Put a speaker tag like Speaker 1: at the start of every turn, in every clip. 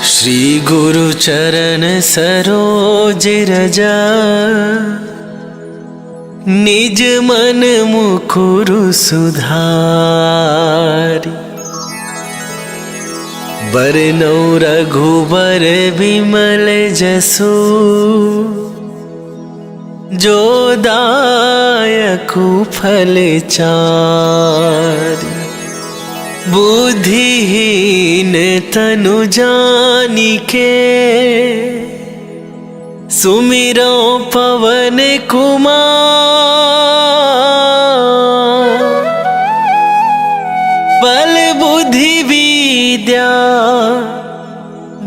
Speaker 1: श्री गुरु चरण सरोज रजा, निज मन मुकुरु सुधारि। बरनौ रघुबर विमल जसु, जो दायकु फल चारि। बुद्धिहीन तनु जानिके, सुमिरो पवन कुमार। बल बुद्धि विद्या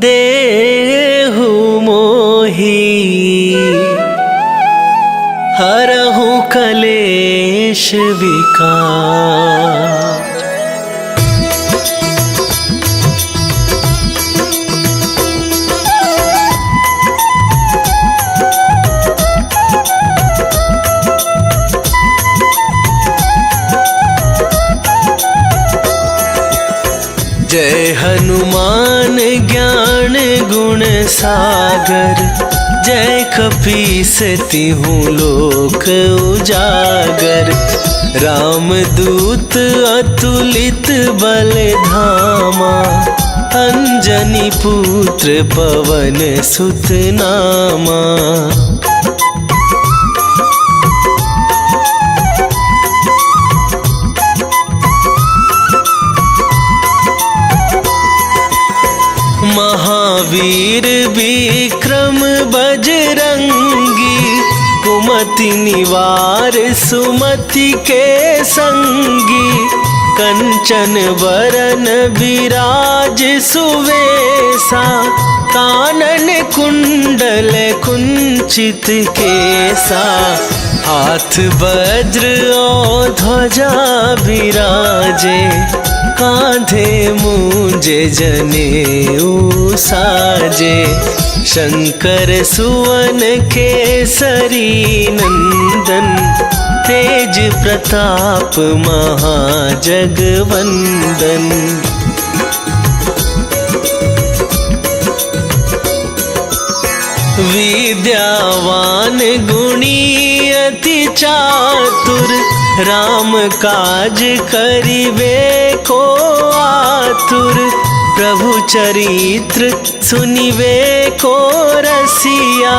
Speaker 1: देहु मोहि, हरहु कलेश विकार। जय हनुमान ज्ञान गुण सागर, जय कपीस तिहुँ लोक उजागर। रामदूत अतुलित बल धामा, अंजनी पुत्र पवन सुत नामा। महावीर विक्रम बजरंगी, कुमति निवार सुमति के संगी। कंचन वरन विराज सुवेसा, कानन कुंडल कुंचित केसा। हाथ वज्र और ध्वजा विराजे, कांधे मूंजे जनेऊ साजे। शंकर सुवन केसरी नंदन, तेज प्रताप महाजगवंदन। विद्यावान गुणी अति चातुर, राम काज करिबे को आतुर। प्रभु चरित्र सुनिबे को रसिया,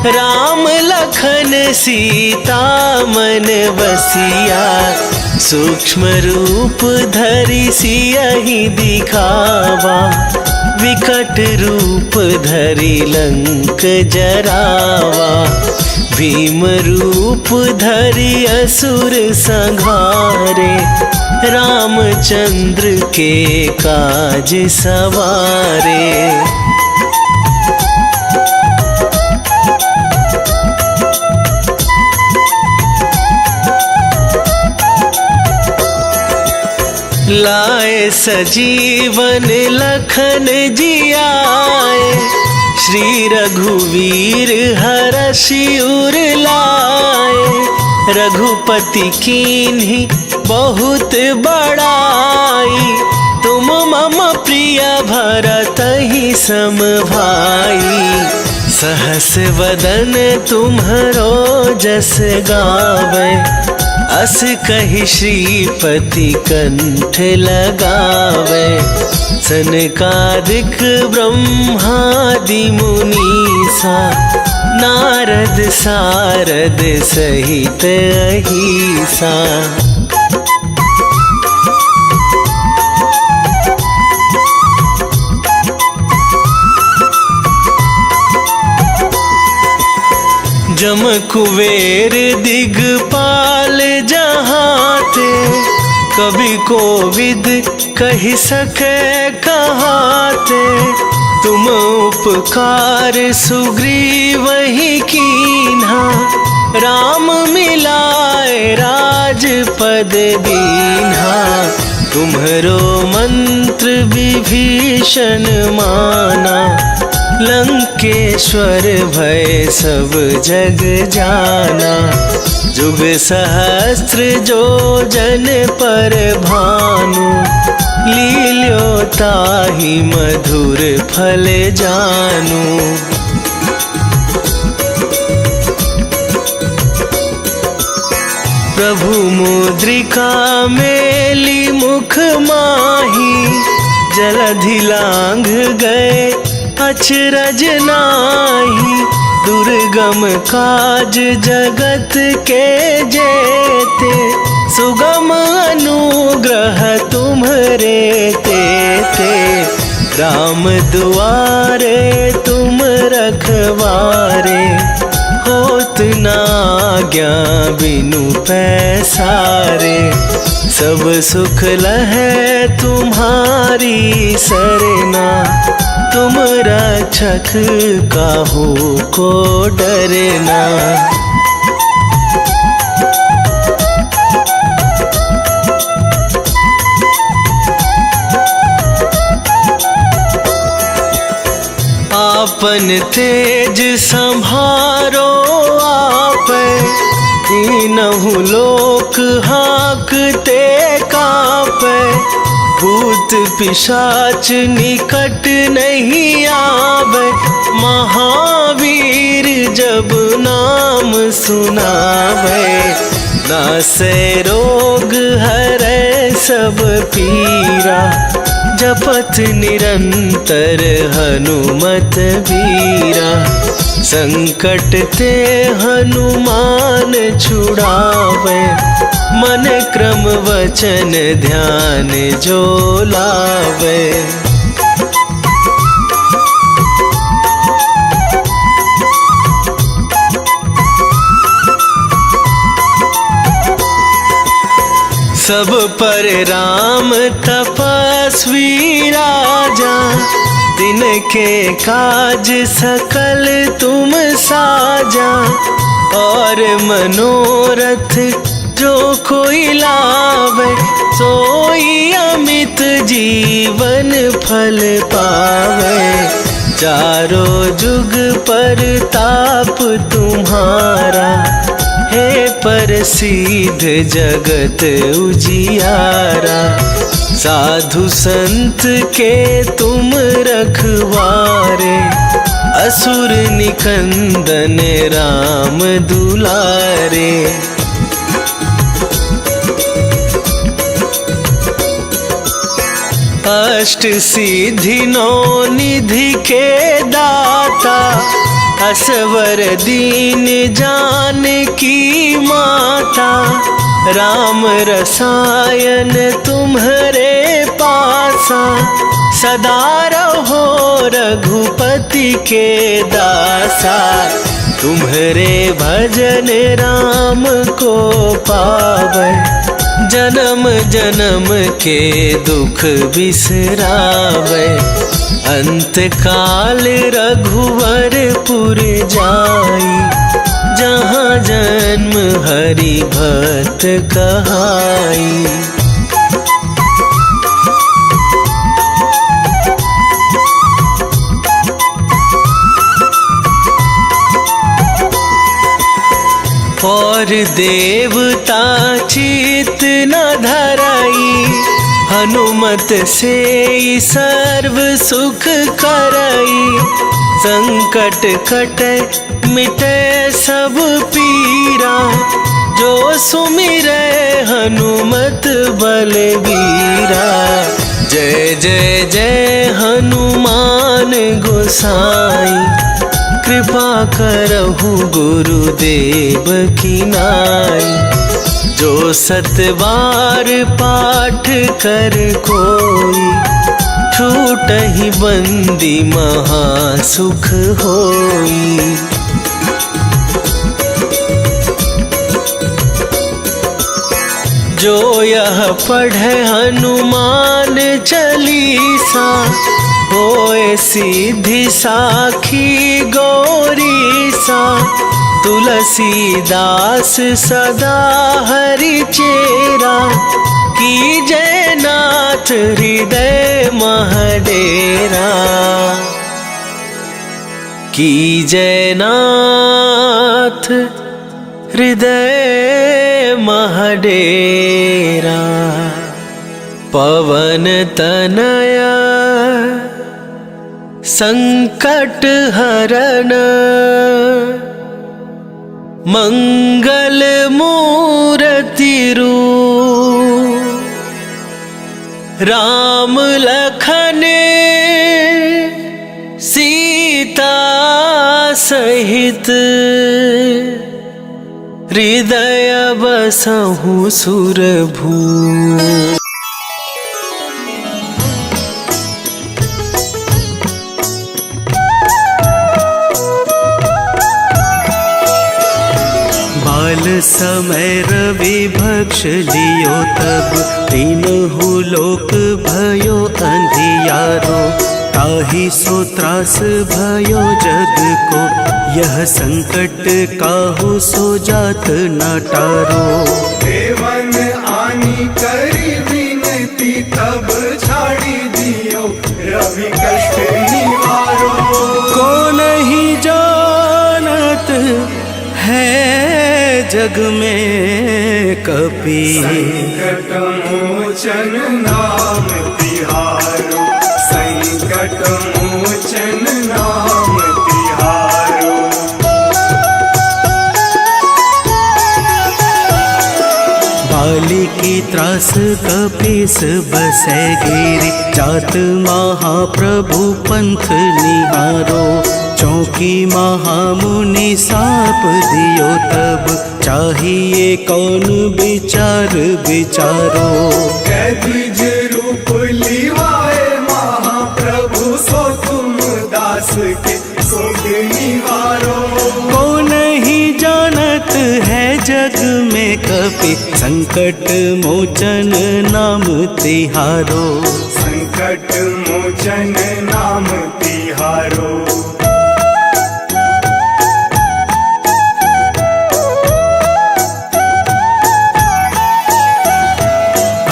Speaker 1: राम लखन सीता मन बसिया। सूक्ष्म रूप धरि सियहि दिखावा, विकट रूप धरि लंक जरावा। भीम रूप धरि असुर संहारे, रामचंद्र के काज सवारे। लाए सजीवन लखन जियाए, श्री रघुवीर हरषि उर लाए। रघुपति कीन्ही बहुत बड़ाई, तुम मम प्रिय भरतहि सम भाई। सहस वदन तुम्हरो जस गावै, अस कहि श्रीपति कंठ लगावे। सनकादिक ब्रह्मादि मुनीसा, नारद सारद सहित अहिसा। जम कुबेर दिगपाल जहाते, कभी कोविद कहि सके कहाते। तुम उपकार सुग्रीव ही कीन्हा, राम मिलाए राज राज पद दीन्हा, तुम्हरो मंत्र विभीषण माना। लंकेश्वर भय सब जग जाना, जुग सहस्त्र जो जन पर भानु। लील्यो ताहि मधुर फल जानु। प्रभु मुद्रिका मेली मुख माही, जलधि लांघ गए अचरज नाहि। दुर्गम काज जगत के जेते, सुगम अनुग्रह तुम्हरे तेते। राम दुआरे तुम रखवारे, होत न आज्ञा बिनु पैसारे। सब सुख लहै तुम्हारी सरना, तुम रक्षक काहू को डरना। आपन तेज संभारो आप, तीनहु लोक हाँकते कापै। भूत पिशाच निकट नहीं आवे, महावीर जब नाम सुनावे। नासै रोग हरै सब पीरा, जपत निरंतर हनुमत वीरा। संकट ते हनुमान छुड़ावे, मन क्रम वचन ध्यान जो लावे। सब पर राम तपस्वी राजा, तिनके काज सकल तुम साजा। और मनोरथ जो कोई लावे, सोई अमित जीवन फल पावे। चारों जुग पर ताप तुम्हारा, हे प्रसिद्ध जगत उजियारा। साधु संत के तुम रखवारे, असुर निकंदन राम दुलारे। अष्ट सिद्धि नौ निधि के दाता, असवर दीन जानकी माता। राम रसायन तुम्हरे पासा, सदा रहो रघुपति के दासा। तुम्हरे भजन राम को पावै, जन्म जन्म के दुख बिसरावे। अंत काल रघुवरपुर जाई, जहाँ जन्म हरि भक्त कहाई। और देवता चित न धराई, हनुमत से सर्व सुख करई। संकट कटे मिटे सब पीरा, जो सुमिरै हनुमत बलबीरा। जय जय जय हनुमान गोसाई, कृपा करहु गुरुदेव की नाई। जो सत बार पाठ कर कोई, छूटहि बंदी महा सुख होई। जो यह पढ़े हनुमान चालीसा, होए सिद्धि साखी गौरीसा। तुलसीदास सदा हरि चेरा, की जयनाथ हृदय महडेरा, की जयनाथ हृदय महडेरा। पवन तनया संकट हरण, मंगल मूर्ति रूप, राम लखन सीता सहित, हृदय बसहु सुरभू। बाल समय रवि भक्ष लियो तब, तीनहु लोक भयो अंधियारो, ताहि सो त्रास भयो जग को, यह संकट काहू सो जात न टारो।
Speaker 2: देवन आनी करी विनती, तब छाड़ी दियो रवि कष्ट निवारो।
Speaker 1: को नहीं जानत है जग में कपि,
Speaker 2: संकट मोचन नाम तिहारो, संकट मोचन नाम तिहारो।
Speaker 1: बाली की त्रास कपीस बसै गिरि, जात महाप्रभु पंथ निहारो, चौकी महामुनि साप दियो तब, चाहिए कौन विचार विचारो।
Speaker 2: कैद्विज रूप लिवाए महाप्रभु, सो तुम दास के सोग निवारो।
Speaker 1: को नहीं जानत है जग में कपि, संकट मोचन नाम तिहारो,
Speaker 2: संकट मोचन नाम तिहारो।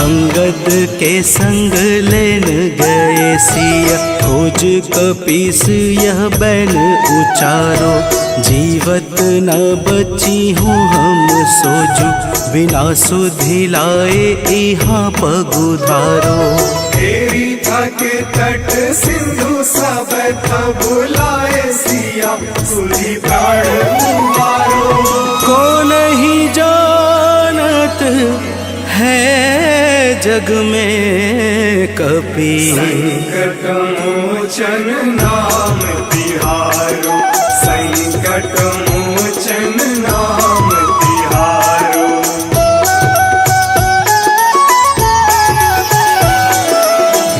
Speaker 1: अंगद के संग लेन गए सिया, खोज कपीस यह बैन उचारो, जीवत न बची हूँ हम सोजू, बिना सुधि लाए यहाँ पगुधारो।
Speaker 2: तेरी थके तट सिंधु सब तब बुलाए सिया, सुधी प्राण उबारो।
Speaker 1: को नहीं जानत है जग में कपि,
Speaker 2: संकट मोचन नाम तिहारो, संकट मोचन नाम तिहारो।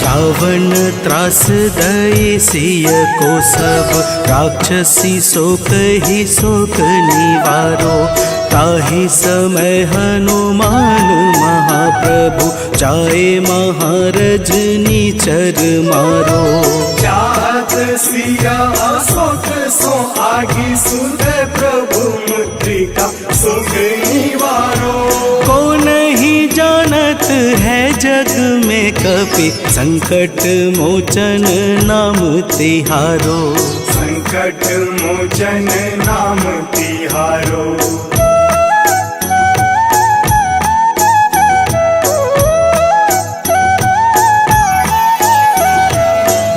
Speaker 1: रावण त्रास दई सिय को सब, राक्षसी शोक ही शोक निवारो, ताहि समय हनुमान महाप्रभु, जाए महारजनी चर मारो।
Speaker 2: चाहत सिया शोक सो आगी, सुध प्रभु मुद्रिका सुख निवारो।
Speaker 1: को नहीं जानत है जग में कपि, संकट मोचन नाम तिहारो,
Speaker 2: संकट मोचन नाम तिहारो।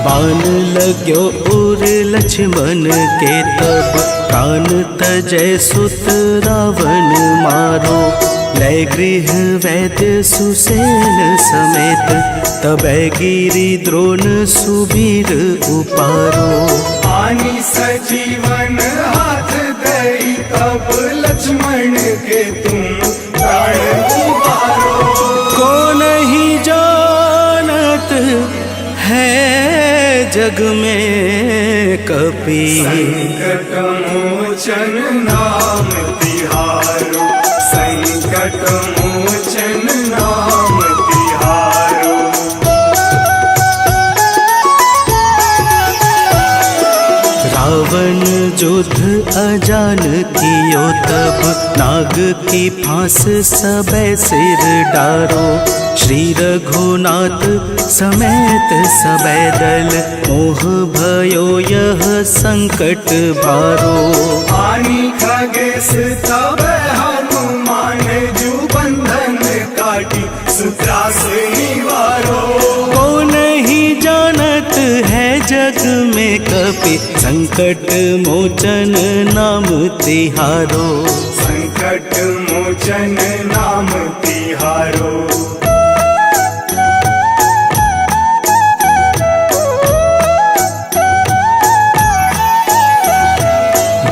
Speaker 1: बाण लाग्यो उर लक्ष्मण के तब, प्राण तजय सुत रावण मारो, लय गृह वैद्य सुसेन समेत, तबै गिरि द्रोण सुबीर उपारो।
Speaker 2: आनी सजीवन हाथ दई, तब लक्ष्मण के तुम प्राण उबारो।
Speaker 1: को नहीं जानत है जग में कपि,
Speaker 2: संकट मोचन नाम तिहारो, संकट मोचन नाम तिहारो।
Speaker 1: रावण जो युद्ध अजान कियो तब नाग की फांस सबे सिर डारो। श्री रघुनाथ समेत सबे दल मोह भयो यह संकट भारो।
Speaker 2: आनी खगेश तब हनुमान जू बंधन काटी सुत्रास निवारो।
Speaker 1: को नहीं जानत है जग में कपि संकट मोचन नाम तिहारो।
Speaker 2: संकट मोचन नाम तिहारो।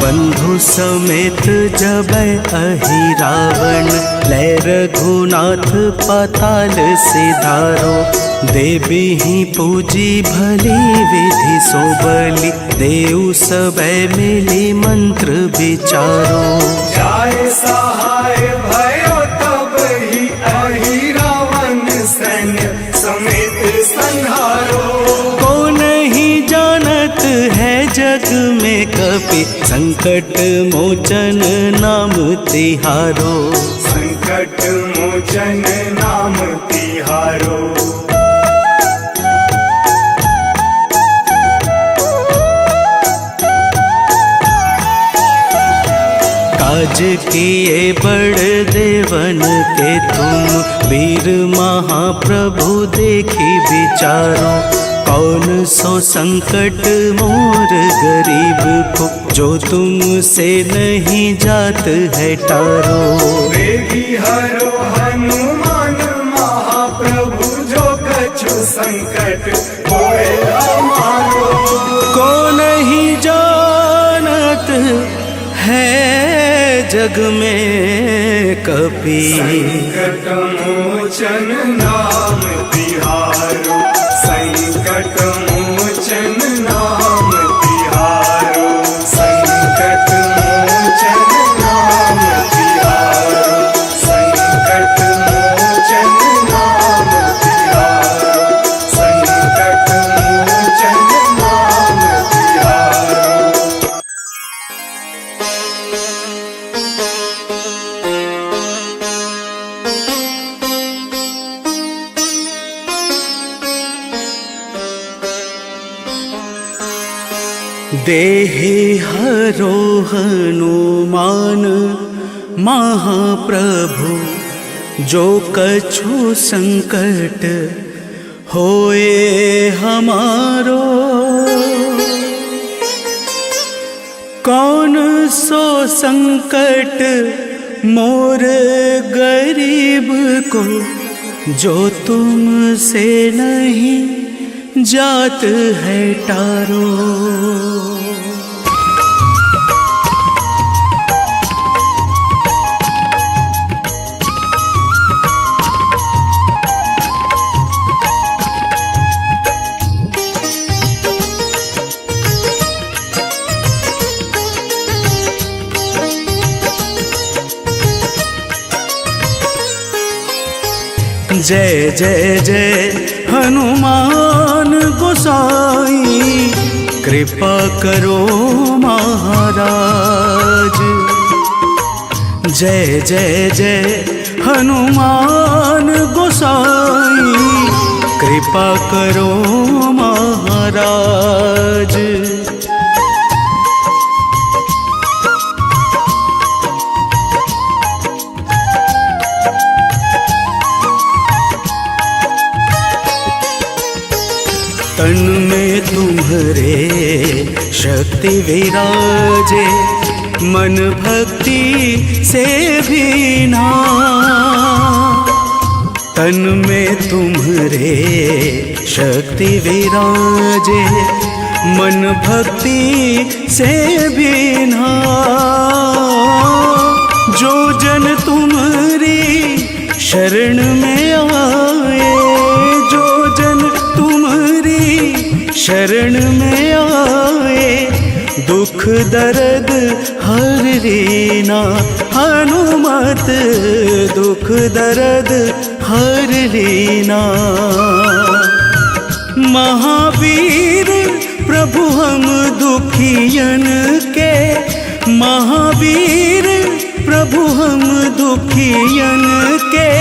Speaker 1: बंधु समेत जबै अहि रावण लै रघुनाथ पाताल सिधारो। देवी ही पूजी भली विधि सो बलि देव सबे मिली मंत्र विचारो।
Speaker 2: जाय सहाय भयो तब ही अहि रावण सैन्य समेत संहारो।
Speaker 1: को नहीं जानत है जग में कपि संकट मोचन नाम तिहारो।
Speaker 2: संकट मोचन नाम तिहारो।
Speaker 1: काज किए बड़ देवन के तुम वीर महाप्रभु देखी विचारो। कौन सो संकट मोर गरीब को जो तुमसे नहीं जात है टारो।
Speaker 2: देवी हरो हनुमान महाप्रभु जो कछु संकट होए हमारो।
Speaker 1: को नहीं जानत है जग में कपि
Speaker 2: संकट मोचन नाम तिहारो। संकट मोचन नाम तिहारो। संकट मोचन नाम तिहारो। संकट मोचन नाम तिहारो। संकट मोचन नाम तिहारो।
Speaker 1: देहि हरो हनुमान महाप्रभु जो कछु संकट होए हमारो। कौन सो संकट मोर गरीब को जो तुमसे नहीं जात है टारो। जय जय जय हनुमान गोसाई कृपा करो महाराज। जय जय जय हनुमान गोसाई कृपा करो महाराज। तन में तुम्हारे शक्ति विराजे मन भक्ति से भी ना। तन में तुम्हारे शक्ति विराजे मन भक्ति से भी ना। जो जन तुम्हारी शरण में आए, जो जन तुम्हारी शरण में आए, दुख दर्द हर लेना हनुमत, दुख दर्द हर लेना। महावीर प्रभु हम दुखियन के महावीर प्रभु हम दुखियन के,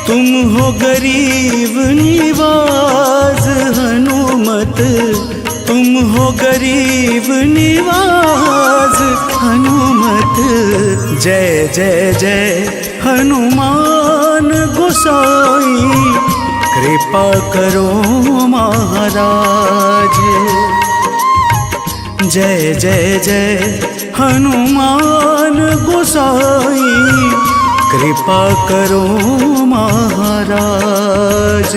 Speaker 1: तुम हो गरीब निवाज हनुमत, तुम हो गरीब निवाज हनुमत। जय जय जय हनुमान गोसाई, कृपा करो महाराज। जय जय जय हनुमान गोसाई, कृपा करो महाराज।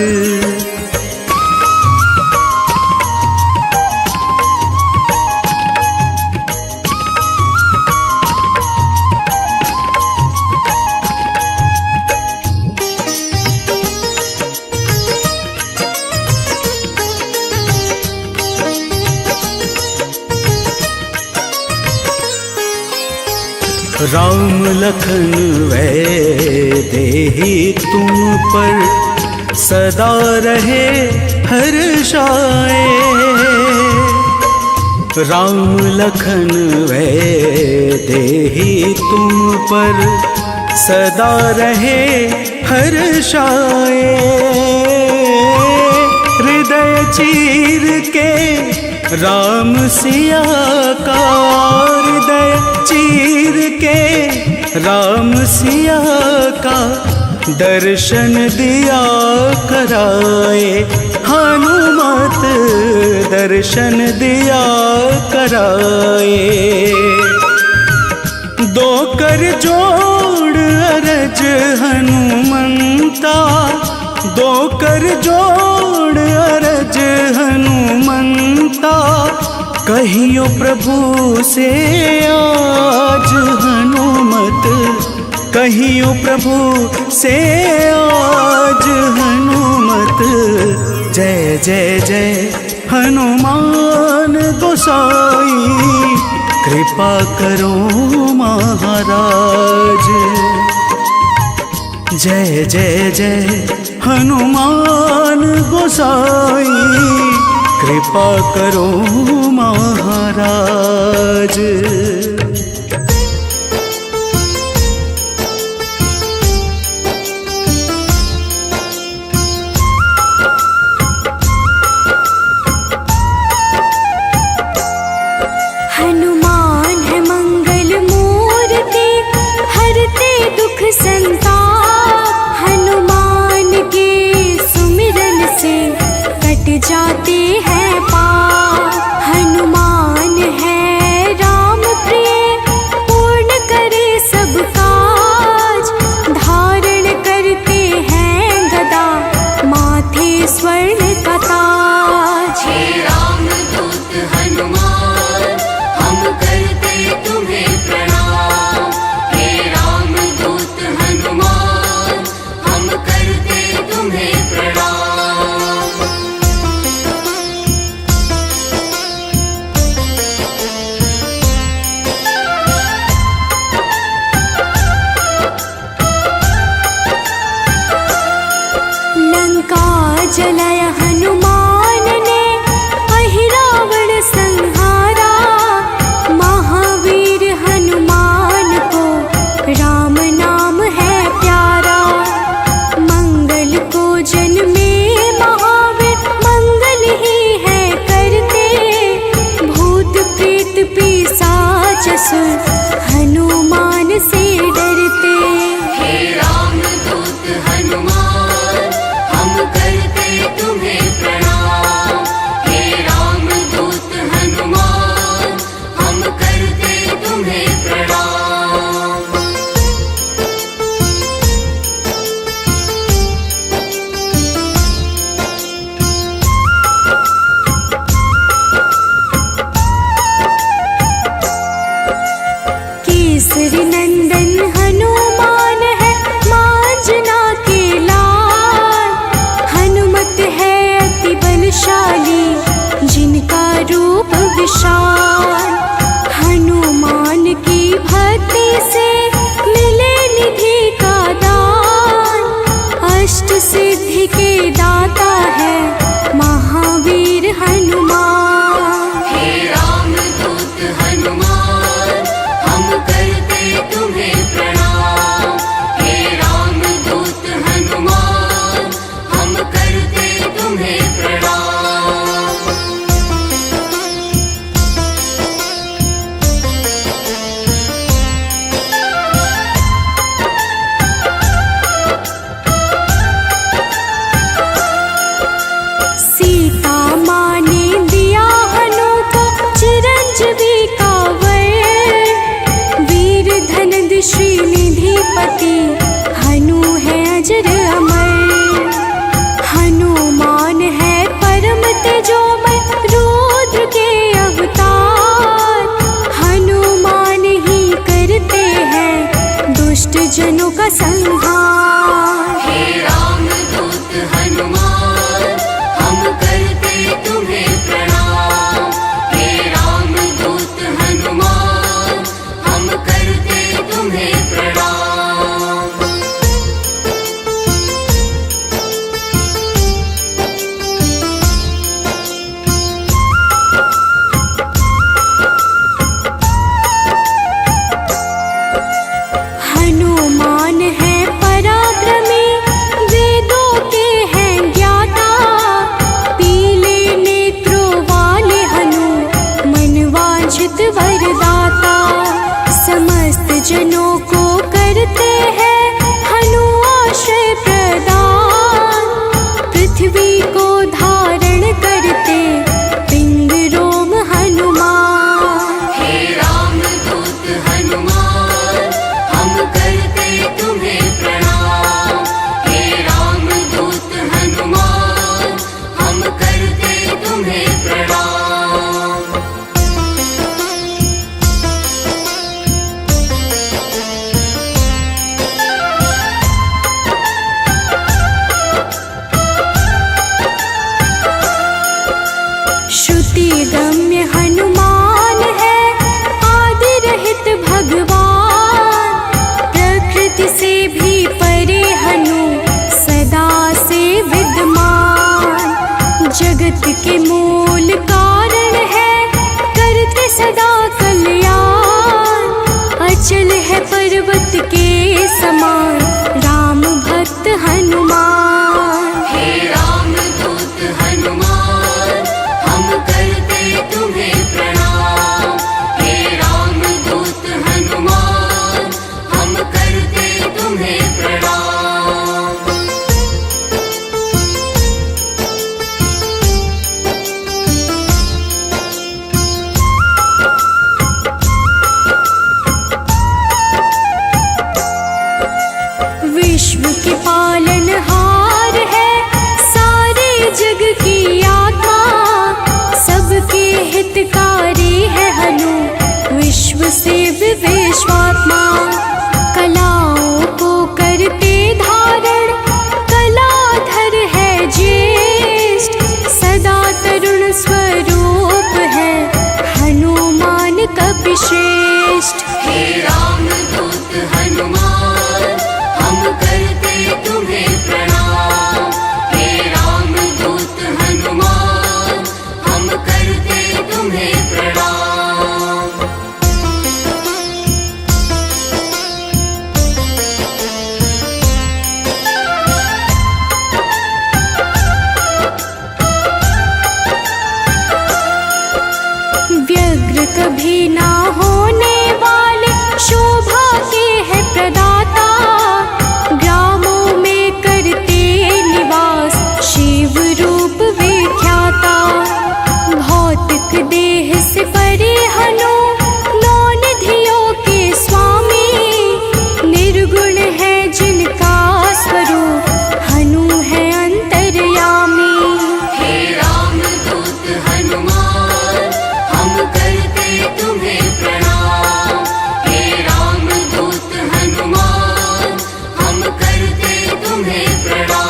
Speaker 1: राम लखन वैदेही तुम पर सदा रहे हर्षाए। राम लखन वैदेही तुम पर सदा रहे हर्षाए। हृदय चीर के राम सिया का, हृदय चीर के राम सिया का दर्शन दिया कराए। हनुमत दर्शन दिया कराए। दो कर जोड़ अरज हनुमंता, दो कर जोड़ अरज हनुमंता। कहियो प्रभु से आज हनुमत, कहियो प्रभु से आज हनुमत। जय जय जय हनुमान गोसाई, कृपा करो महाराज। जय जय जय हनुमान गोसाई, कृपा करो महाराज।
Speaker 3: हनुमान है मंगल मूर्ति, हरते दुख संताप। हनुमान के सुमिरन से कट जाते हैं पाप। हनुमान है राम प्रिय प्रणाम। विश्व के पालनहार है सारे जग की आत्मा, सबके हितकारी है हनु विश्व से विश्वात्मा। कलाओं को करते धारण कलाधर है ज्येष्ठ, सदा तरुण स्वरूप है हनुमान कपिश्रेष्ठ। हे रामदूत हनुमान हम करते तुम्हें प्रणाम, हे रामदूत हनुमान हम करते तुम्हें प्रणाम। व्यग्र कभी ना होने वाले शोभा के है प्रदाता, ग्रामों में करते निवास शिव रूप विख्याता। भौतिक देह से परे हनु नौ निधियों के स्वामी, निर्गुण है जिनका स्वरूप हनु है अंतर्यामी। हे रामदूत हनुमान हम करते तुम्हें प्रणाम, हे रामदूत हनुमान हम करते तुम्हें प्रणाम।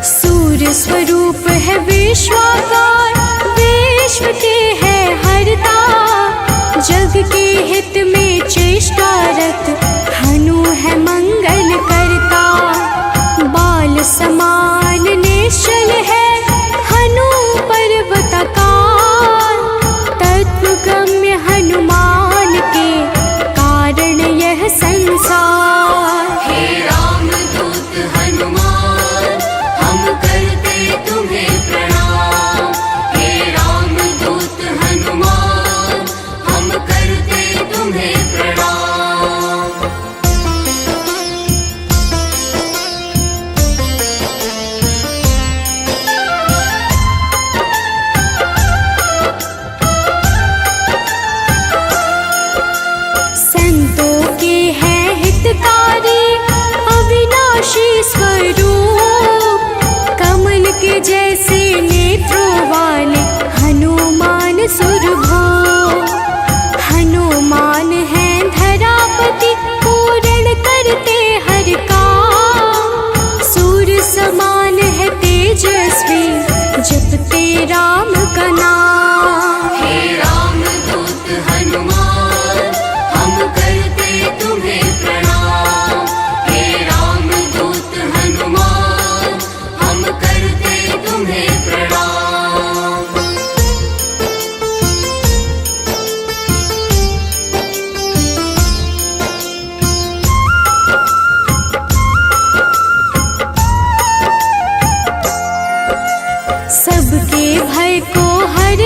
Speaker 3: सूर्य स्वरूप है विश्वाकार, विश्व के है हरता, जग के हित में चेष्टारत हनु है मंगल करता। बाल समान निश्चल है हनु पर्वतकार, तत्वगम्य हनुमान के कारण यह संसार। हे रामदूत हनुमान हम करते तुम्हें प्रणाम, हे रामदूत हनुमान हम करते तुम्हें प्रणाम। संतों के हैं हितकारी अविनाशी स्वरूप, कमल के जैसे नेत्रों वाले हनुमान सुरभो। हनुमान है धरापति पूर्ण करते हर काम, सूर्य समान है तेजस्वी जपते राम का नाम। हे रामदूत हनुमान हम करते तुम्हें प्रणाम, हे रामदूत हनुमान हम करते तुम्हें प्रणाम। सबके भय को हर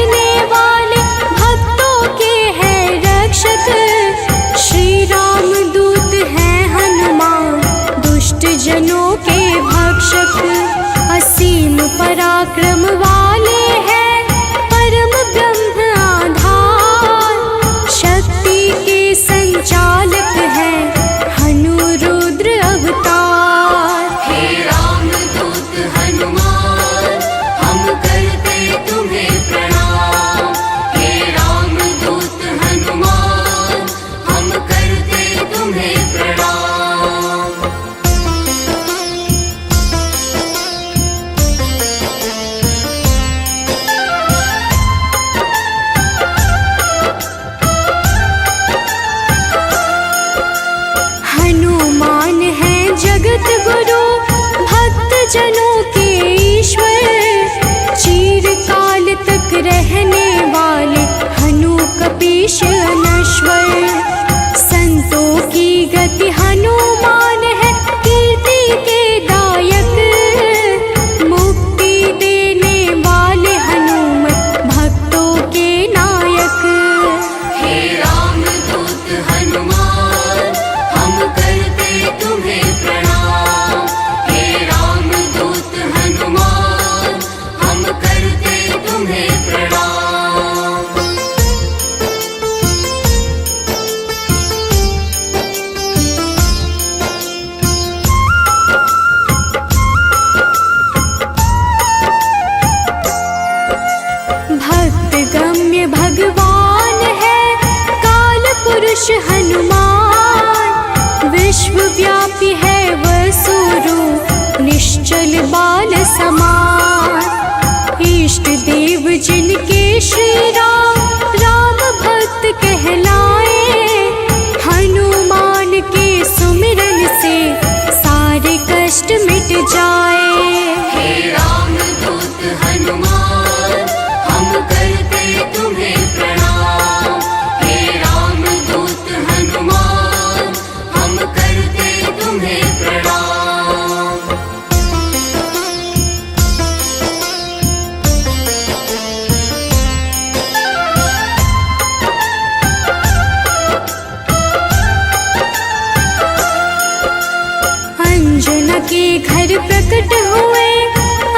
Speaker 3: घर प्रकट हुए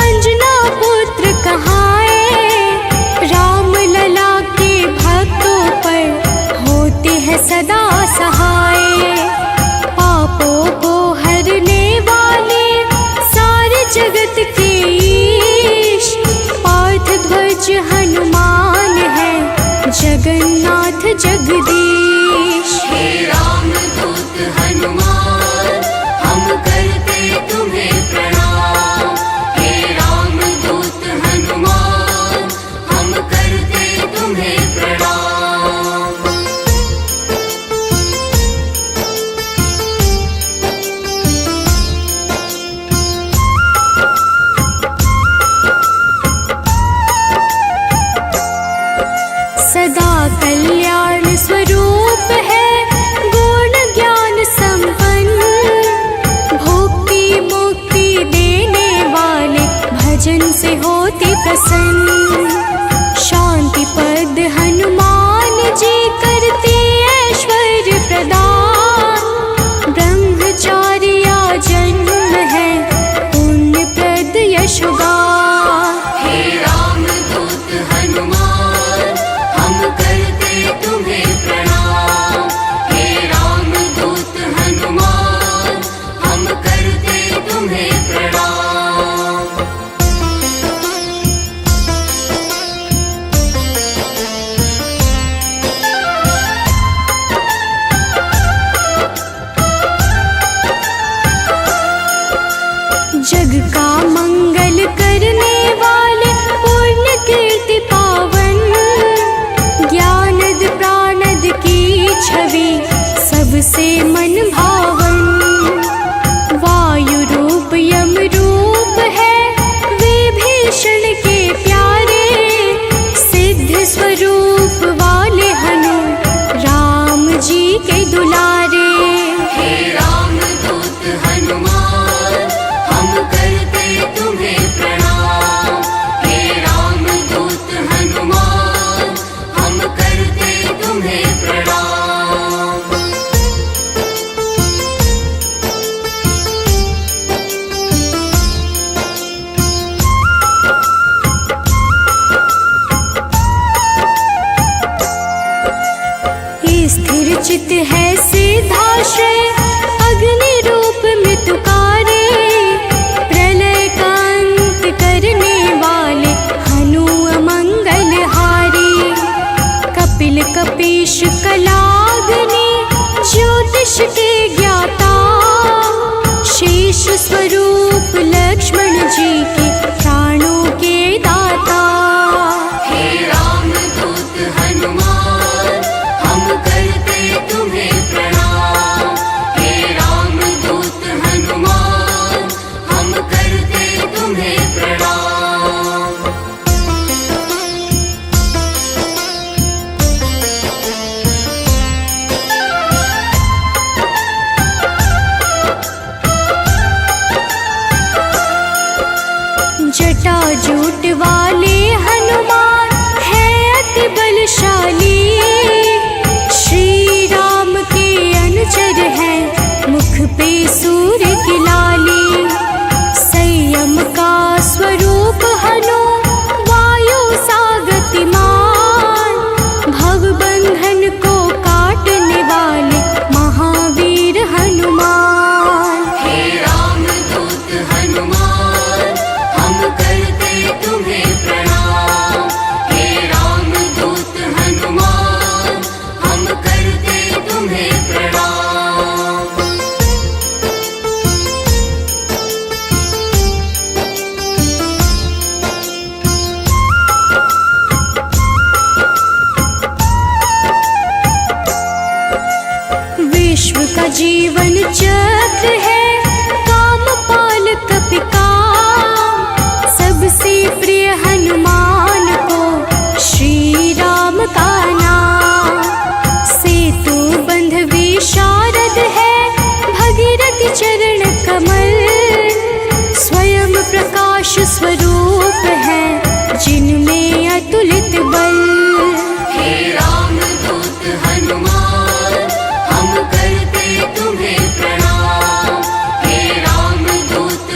Speaker 3: अंजना पुत्र कहाए। राम लला के भक्तों पर होते हैं सदा सहाय। पापों को हरने वाले सारे जगत के ईश पार्थ ध्वज हनुमान है जगन्नाथ जगदीश।
Speaker 4: हे राम दूत हनुमान हम करते तुम्हें प्रणाम। हे राम दूत हनुमान हम करते तुम्हें प्रणाम।
Speaker 3: सदा कल्याण स्वरूप है गुण ज्ञान संपन्न। भक्ति मुक्ति देने वाले भजन से होते प्रसन्न। शांति पद हनुमान जी करते ऐश्वर्य प्रदान। ब्रह्मचारिया जन्म है पुण्य प्रद यशोगान।
Speaker 4: हे राम दूत हनुमान हम करते तुम्हें प्रणाम। हे राम दूत हनुमान हम करते तुम्हें प्रणाम।
Speaker 3: जग का मंगल करने वाले पुण्य कीर्ति पावन। ज्ञानद प्राणद की छवि सबसे मन भावन। वायु रूप यम रूप है विभीषण के प्यारे। सिद्ध स्वरूप वाले हनु राम जी के दुलारे।
Speaker 4: हे राम दूत हनुमान हम करते तुम्हें प्रणाम। हे राम दूत हनुमान हम करते तुम्हें प्रणाम।
Speaker 3: स्थिर चित है सिद्धाश्रय अग्नि रूप मृत्युकारे। प्रलय का अंत करने वाले हनु अमंगल हारी। कपिल कपीश कलाग्नि ज्योतिष के ज्ञाता। शेष स्वरूप लक्ष्मण जी के प्राणों के दाता।
Speaker 4: हे राम दूत हनुमान हम करते तुम्हें प्रणाम। हे राम दूत हनुमान हम करते तुम्हें प्रणाम।
Speaker 3: जटाजूट वाले हनुमान है अति बलशाली। श्री राम के अनुचर है मुख पे सूर्य की लाली। संयम का स्वरूप हनु वायु सा गतिमान। भवबंधन को काटने वाले महावीर हनुमान।
Speaker 4: हे राम दूत हनुमान हम करते तुम्हें प्रणाम। हे राम दूत हनुमान हम करते तुम्हें प्रणाम।
Speaker 3: विश्व का जीवन चक्र है कामपाल कपिकाम। सबसे प्रिय हनुमान को श्री राम का नाम। सेतु बंध विशारद है भगीरथ चरण कमल। स्वयं प्रकाश स्वरूप है जिनमें अतुलित बल।
Speaker 4: हे राम दूत हनुमान हम करते तुम्हें प्रणाम। हे राम दूत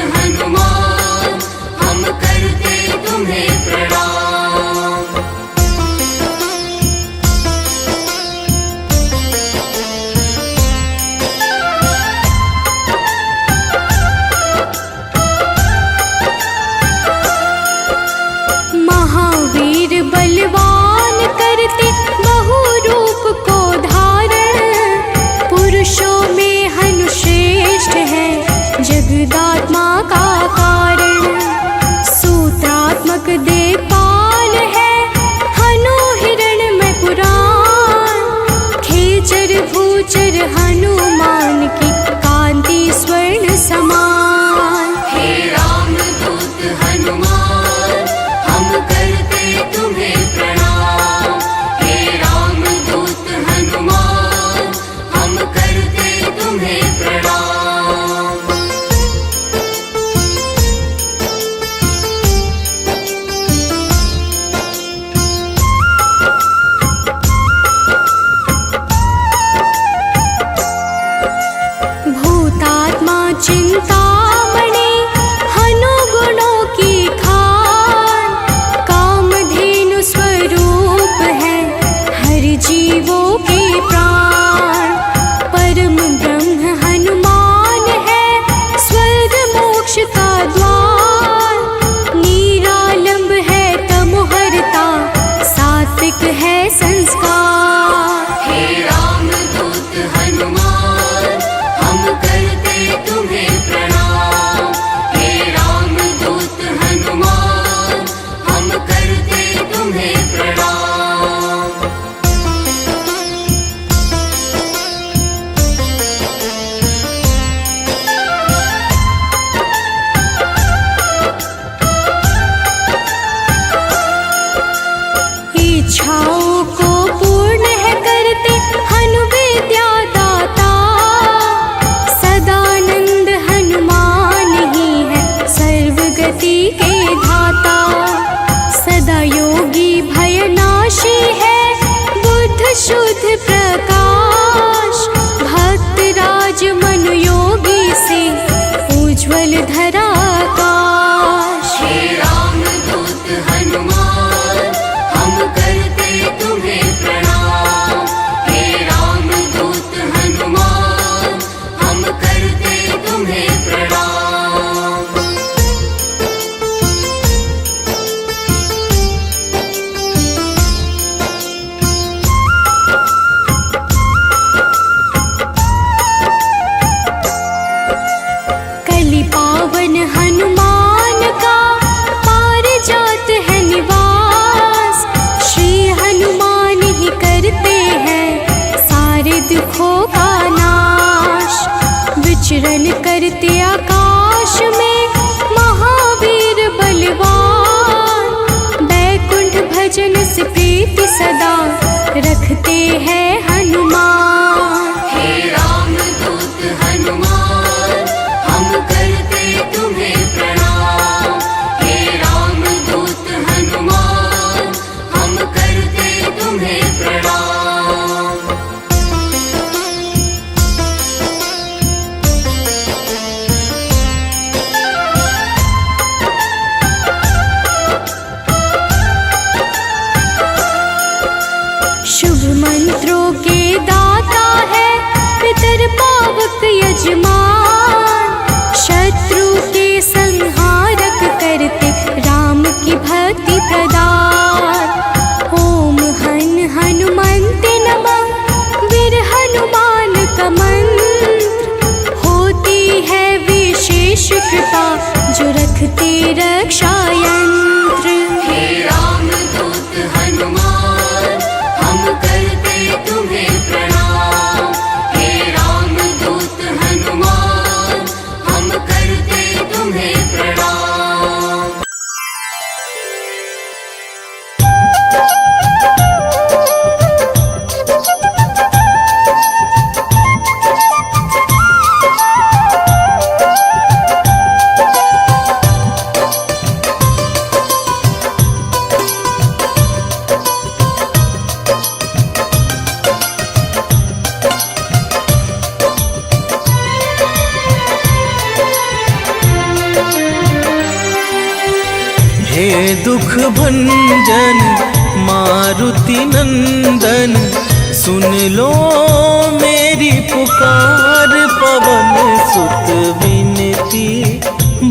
Speaker 3: सरस्वती के धाता। सदा योगी भयनाशी है बुद्ध शुद्ध प्रकाश। भक्त राज मन योगी से उज्ज्वल धरा आकाश।
Speaker 4: हे रामदूत हनुमान हम करते तुम्हें प्रणाम। हे रामदूत हनुमान हम करते तुम्हें प्रणाम।
Speaker 3: कलि पावन हनुमान का पारिजात है निवास। श्री हनुमान ही करते हैं सारे दुखों का नाश। विचरण करते आकाश में महावीर बलवान। बैकुंठ भजन से प्रीति सदा रखते हैं हनुमान।
Speaker 4: हे रामदूत हनुमान हम करते तुम्हें प्रणाम। हे रामदूत हनुमान हम करते तुम्हें प्रणाम।
Speaker 3: शुभ मंत्रों के दाता है पितर पावक यजमान। शत्रु के संहारक करते राम की भक्ति प्रदान। ओम हन हनुमन्ते नमः वीर हनुमान का मंत्र। होती है विशेष कृपा जो रखते रक्षा यंत्र।
Speaker 4: हे रामदूत हनुमान हम करते तुम्हें प्रणाम। हे रामदूत हनुमान हम करते तुम्हें प्रणाम।
Speaker 1: हे दुख भंजन मारुति नंदन, सुन लो मेरी पुकार। पवन सुत विनती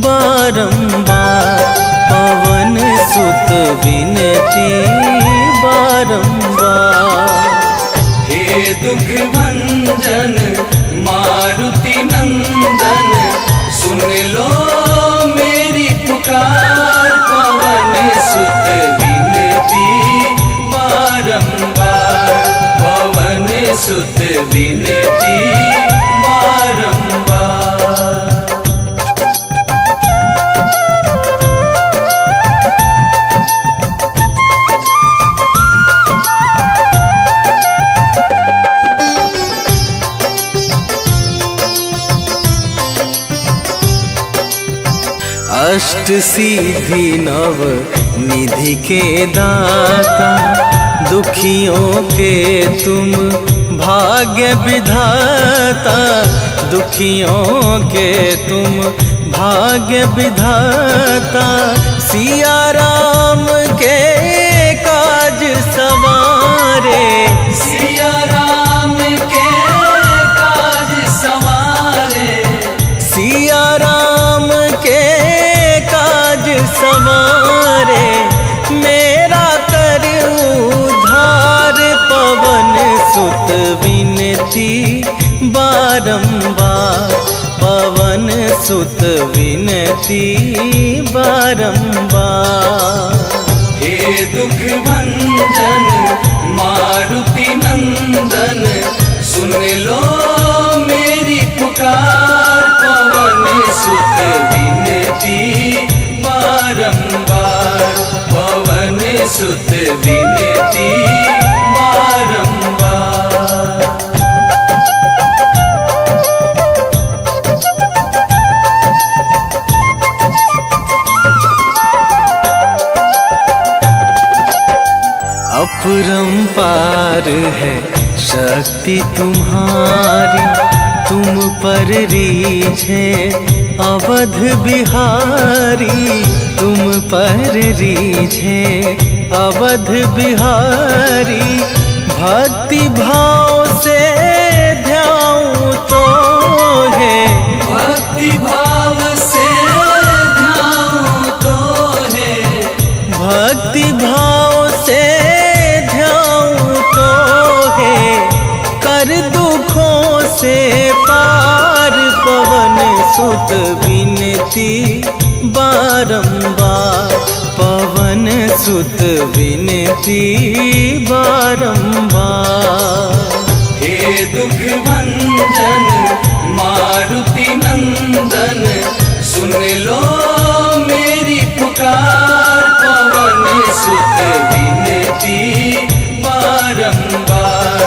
Speaker 1: बारंबार, पवन सुत विनती बारंबार। हे दुख भंजन मारुति नंदन, सुन लो मेरी पुकार। पवन सुत विनती बारंबार, पवन सुत विनती बारंबार। अष्ट सिद्धि नव निधि के दाता, दुखियों के तुम भाग्य विधाता। दुखियों के तुम भाग्य विधाता, सिया राम के काज सवारे। सिया राम के काज सवारे, सिया राम के काज सवारे। मेरा कर उद्धार, पवन सुत विनती बारंबार, पवन सुत विनती बारंबार। हे दुख भंजन मारुति नंदन, सुन लो मेरी पुकार। पवन सुत विनती बारंबार, पवन सुत विनती बारंबार। अपरंपार है शक्ति तुम्हारी, तुम पर रीझे अवध बिहारी, तुम पर रीझे अवध बिहारी। भक्ति भाव से ध्याऊं तो है,
Speaker 2: भक्ति भाव से ध्याऊं तो है,
Speaker 1: भक्ति भाव से ध्याऊं तो है। कर दुखों से पार पवन सुत विनती बारंबार, पवन सुत विनती बारंबार।
Speaker 2: हे दुख भंजन मारुति नंदन, सुन लो मेरी पुकार, पवन सुत विनती बारंबार,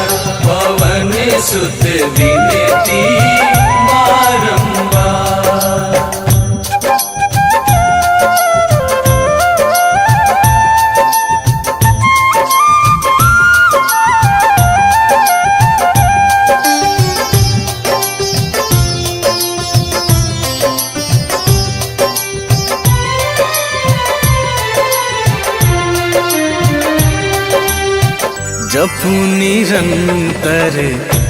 Speaker 2: पवन सुत विनती बारंबार।
Speaker 1: जपू निरंतर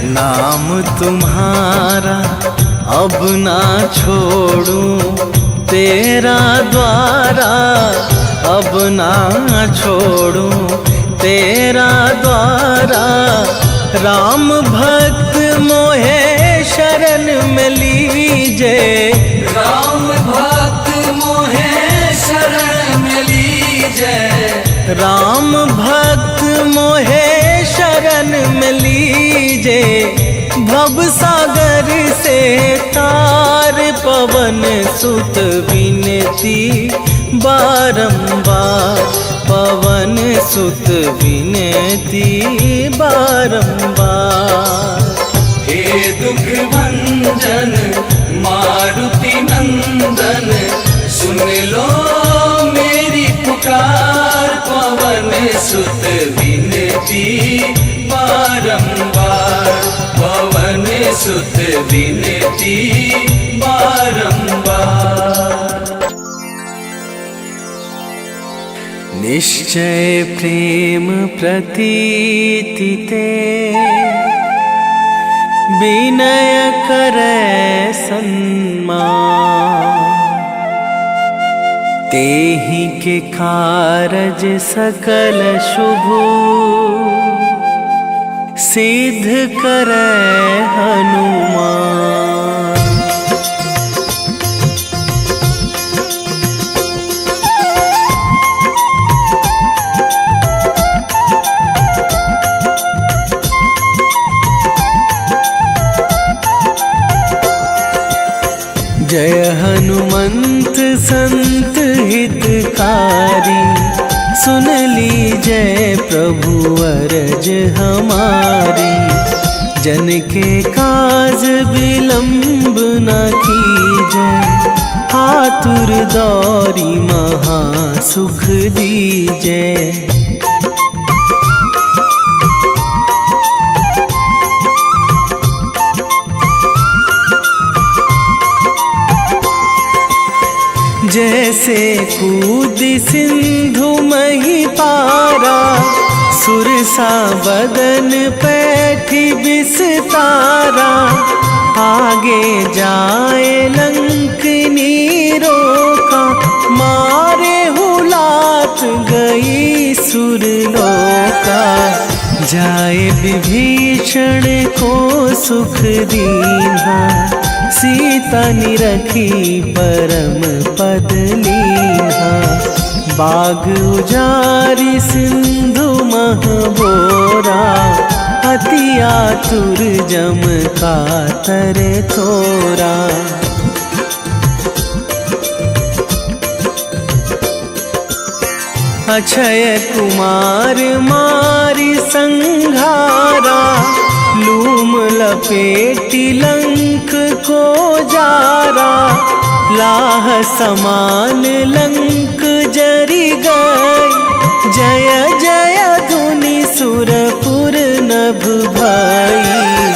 Speaker 1: नाम तुम्हारा, अब ना छोड़ूं तेरा द्वारा, अब ना छोड़ूं तेरा द्वारा। राम भक्त मोहे शरण में लीजे,
Speaker 2: राम भक्त मोहे शरण में लीजे,
Speaker 1: राम भक्त मोहे शरण में लीजे। भव सागर से तार पवन सुत विनती बारंबार, पवन सुत विनती बारंबार।
Speaker 2: हे दुख भंजन मारुति नंदन, सुन लो मेरी पुकार, पवन सुत विनती बारंबार, पवन सुत विनती बारंबार।
Speaker 1: निश्चय प्रेम प्रतीति ते, विनय करे सन्मान। तेहि के कारज सकल शुभ, सिद्ध करे हनुमान। जय हनुमंत संत हितकारी, सुन लीजय प्रभु अरज हमारी। जन के काज विलंब न कीजय, आतुर दौरी महा सुख दीजय। जैसे कूद सिंधु मही पारा, सुरसा बदन पैठी बिस्तारा। आगे जाए लंकनी रोका, मारे हुलात गई सुरलोका। जाए विभीषण को सुख दीन्हा, सीता निरखी परम पद लीन्हा। बाग उजारी सिंधु महबोरा, अति आतुर जम कातर थोरा। अक्षय कुमार मारी संघारा, लूम लपेटी लंक को जारा। लाह समान लंक जरी गई, जय जय धुनि दुर्लभ भई।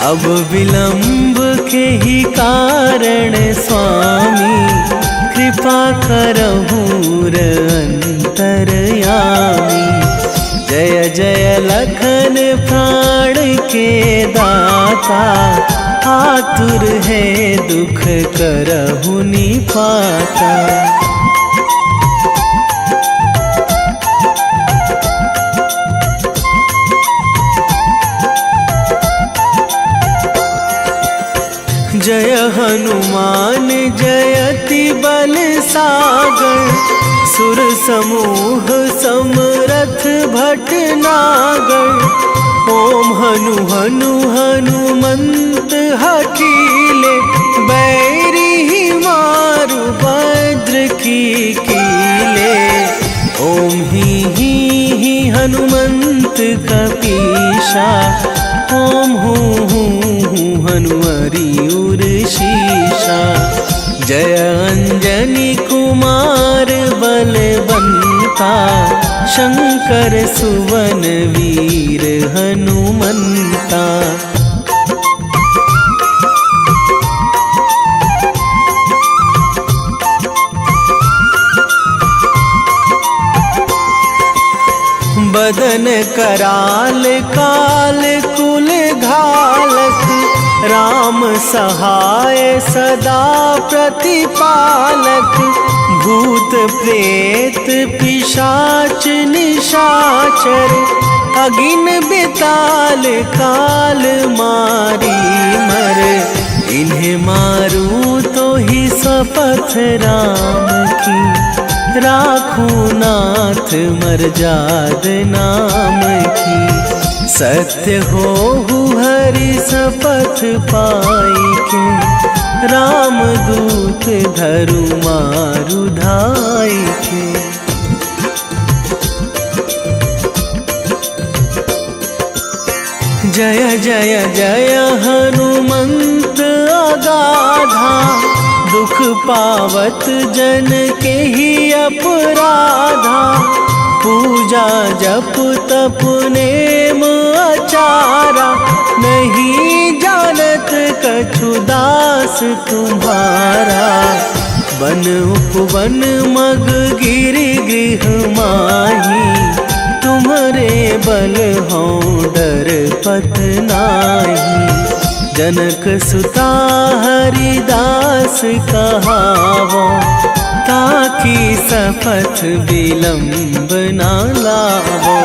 Speaker 1: अब विलंब के ही कारण स्वामी कृपा करहूँ अंतरयामी। जय जय लखन प्राण के दाता, आतुर है दुख करहु निपाता। जय हनुमान जयति बल सागर, सुर समूह समरथ भटनागर। ओम हनु हनु हनुमंत हठीले, बैरी मारु भद्र की कीले। ओम ही हनुमंत कपीशा, ओम हूँ हनुमरी उर शीशा। जय अंजनी कुमार बलवंता, शंकर सुवन वीर हनुमंता। बदन कराल काल कुल घालक, राम सहाय सदा प्रतिपालक। भूत प्रेत पिशाच निशाचर, अगिन बिताल काल मारी मर। इन्हें मारू तो ही शपथ राम की, राखूं नाथ मर्याद नाम की। सत्य हो हरि शपथ पाई के, राम दूत धरु मारु धाई के। जय जय जय हनुमंत अगाधा, दुख पावत जन के ही अपराधा। पूजा जप तप नेम आचारा, नहीं जानत कछु दास तुम्हारा। वन उपवन मग गिरि गृह माही, तुम्हारे बल हो डर पत नाही। जनक सुता हरिदास कहावो, ताकि शपथ विलंब ना लावो।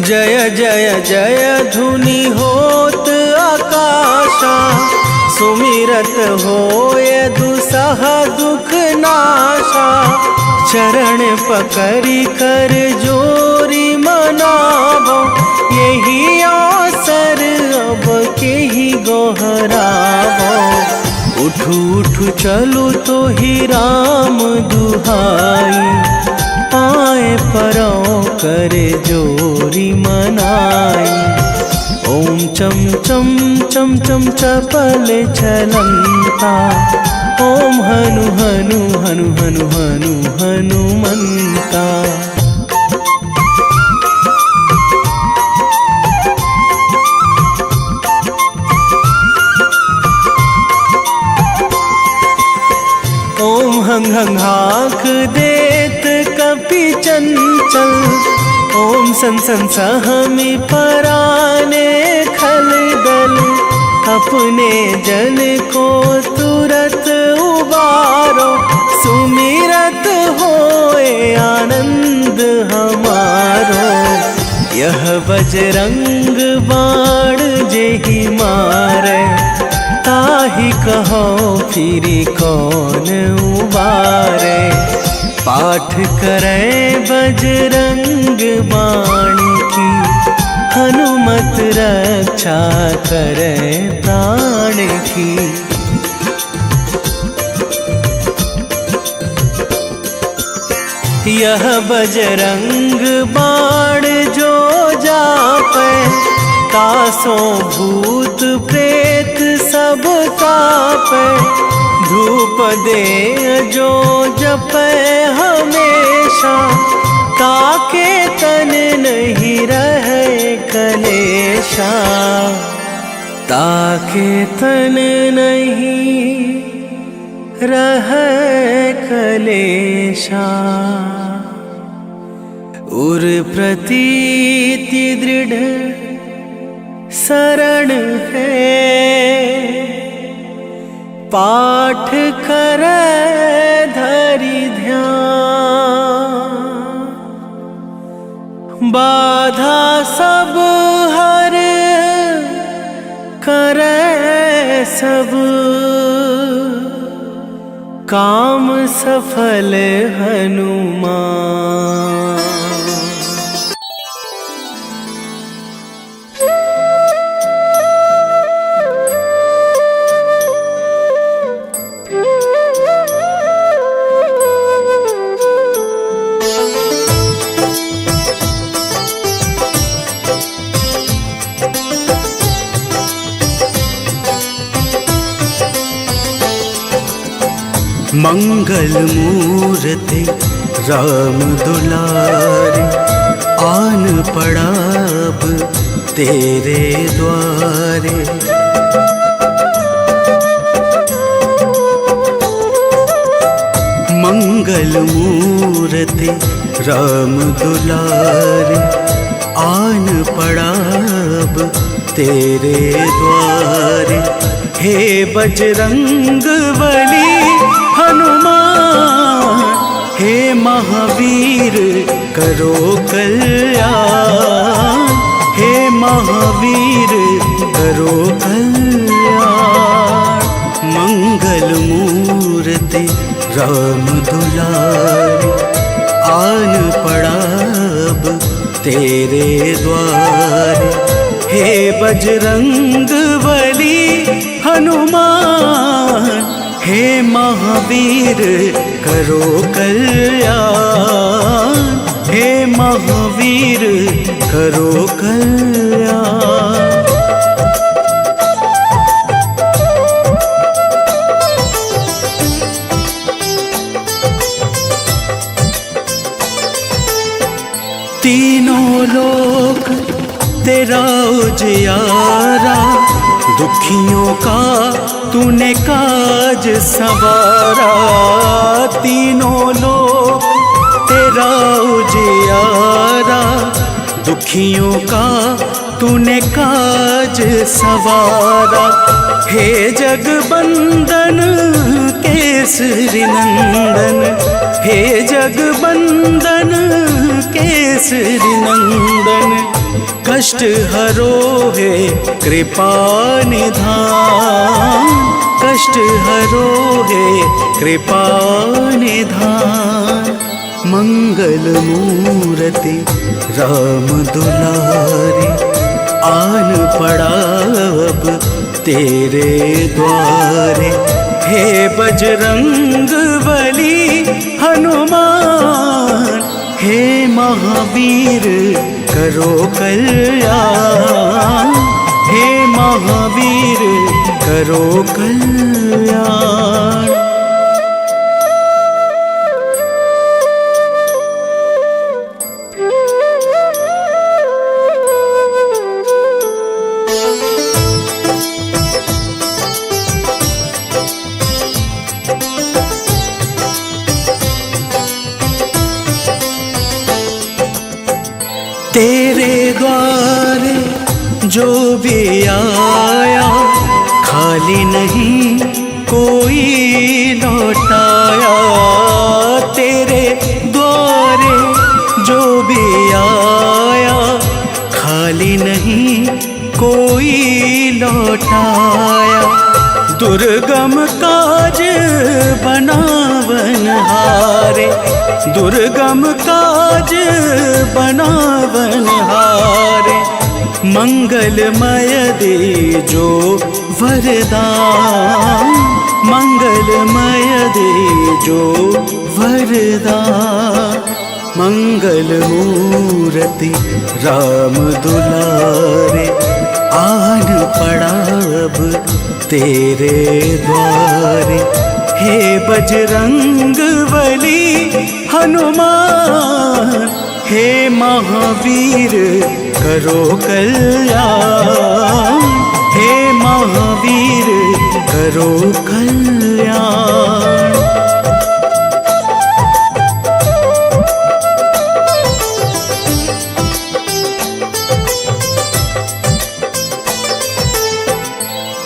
Speaker 1: जय जय जय धुनि होत आकाशा, सुमिरत होय दुसह दुख नाशा। चरण पकड़ी कर जोरी मनावो, यही अवसर अब के ही गोहरावो। उठू उठू चलू तो ही राम दुहाई, पाए परो करे जोरी मनाई। ओम चम चम चम चम चपल चलंता, ओम हनु हनु हनु हनु हनु हनुमंता। ओम हंग हंग हाक देत कपि चंचल, ओम सन सन सहमी पराने खल दल। अपने जन को तुरत उबारो, सुमिरत होए आनंद हमारो। यह बजरंग बाण जेहि मारे, ताहि कहो फिरि कौन उबारे। पाठ करे बजरंग बाण की, हनुमत रक्षा करे प्राण की। यह बजरंग बाण जो जापै, तासों भूत प्रेत सा सब कापे, धूप दे जो जपे हमेशा, ताके तन नहीं रहे कलेशा, ताके तन नहीं रहे कलेशा। उर प्रतीति दृढ़ शरण है, पाठ करे धरि ध्यान, बाधा सब हर करे सब, काम सफल हनुमान। मंगल मूर्ति राम दुलारे, आन पड़ा अब तेरे द्वारे। मंगल मूर्ति राम दुलारे, आन पड़ा अब तेरे द्वारे। हे बजरंग बली हनुमान, हे महावीर करो कल्याण, हे महावीर करो कल्याण। मंगल मूर्ति राम दुलारे, आन पड़ा अब तेरे द्वारे। हे बजरंग बली हनुमान, हे महावीर करो कल्याण, हे महावीर करो कल्याण। तीनों लोक तेरा उजियारा, दुखियों का तूने काज संवारा। तीनों लोक तेरा उजियारा, दुखियों का तूने काज संवारा। हे जगबंदन केसरी नंदन, हे जगबंदन केसरी नंदन। कष्ट हरो है कृपा निधान, कष्ट हरो है कृपा निधान। मंगल मूर्ति राम दुलारे, आन पड़ा अब तेरे द्वारे। हे बजरंग बली हनुमान, हे महावीर करो कल्याण, हे महावीर करो कल्याण। तेरे द्वारे जो भी आया, खाली नहीं कोई लौटाया। तेरे द्वारे जो भी आया, खाली नहीं कोई लौटाया। दुर्गम काज बनावनहारे, दुर्गम काज बनावनहारे। मंगलमय दे जो वरदान, मंगलमय दे जो वरदान। मंगल मूर्ति राम दुलारे, आन पड़ा अब तेरे द्वारे। हे बजरंग बली हनुमान, हे महावीर करो कल्याण, हे महावीर करो कल्याण।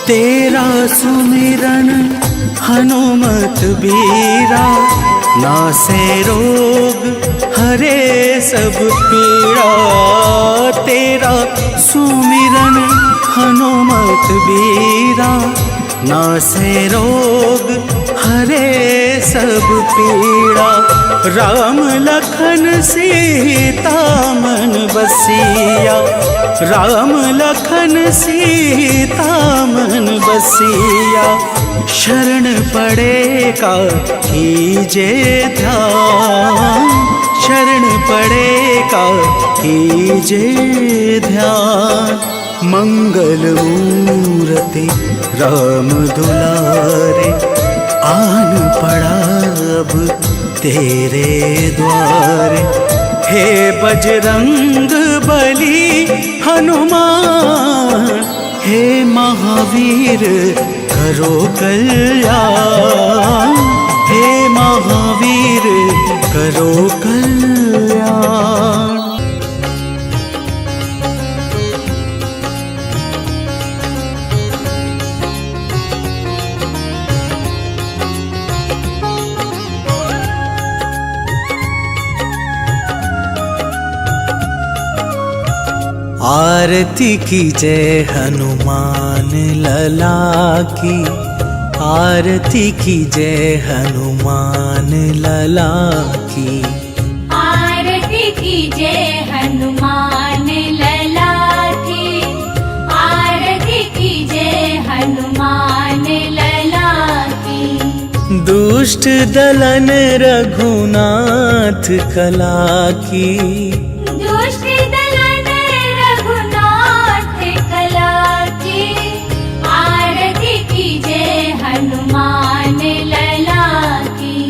Speaker 1: तेरा सुमिरन हनुमत बीरा, नासे रोग हरे सब पीड़ा। तेरा सुमिरन हनुमत बीरा, नासे रोग हरे सब पीड़ा। राम लखन सीता मन बसिया, राम लखन सीता मन बसिया। शरण पड़ेगा कीजे ध्यान, शरण पड़ेगा कीजे ध्यान। मंगल मूर्ति राम दुलारे, आन पड़ा अब तेरे द्वारे। हे बजरंग बली हनुमान, हे महावीर करो कल्याण, हे महावीर करो कल्याण। आरती की जय हनुमान लला की, आरती की जय हनुमान लला की।
Speaker 3: आरती की जय हनुमान लला की, आरती की जय हनुमान लला की।
Speaker 1: दुष्ट दलन रघुनाथ कला की,
Speaker 3: दुष्ट दलन रघुनाथ कला की। आरती की जय हनुमान लला की।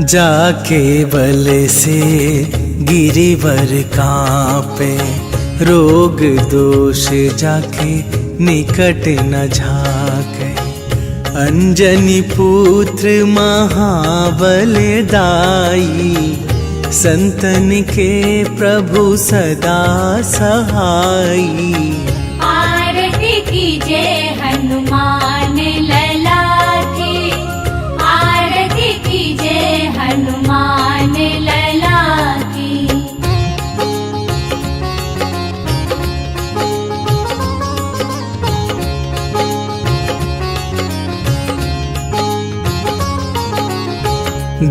Speaker 1: जाके बल से गिरिवर कांपे, रोग दोष जाके निकट न झाके। अंजनी पुत्र महाबलदाई, संतन के प्रभु सदा सहाई।
Speaker 3: आरती की जय हनुमान लला की, आरती की जय हनुमान लला की।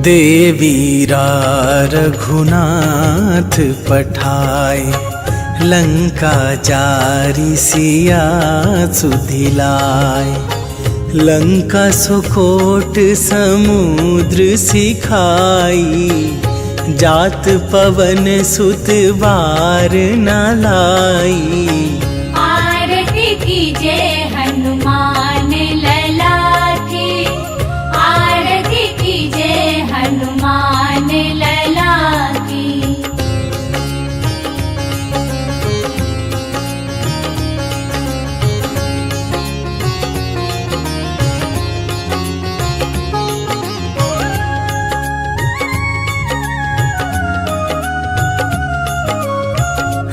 Speaker 1: देवीरा रघुनाथ पठाए, लंका जारी सिया सुधिलाए। लंका सुकोट समुद्र सिखाई, जात पवन सुत बार न लाई।
Speaker 3: आरती की जय हनुमान लला की, आरती की जय हनुमान लला की।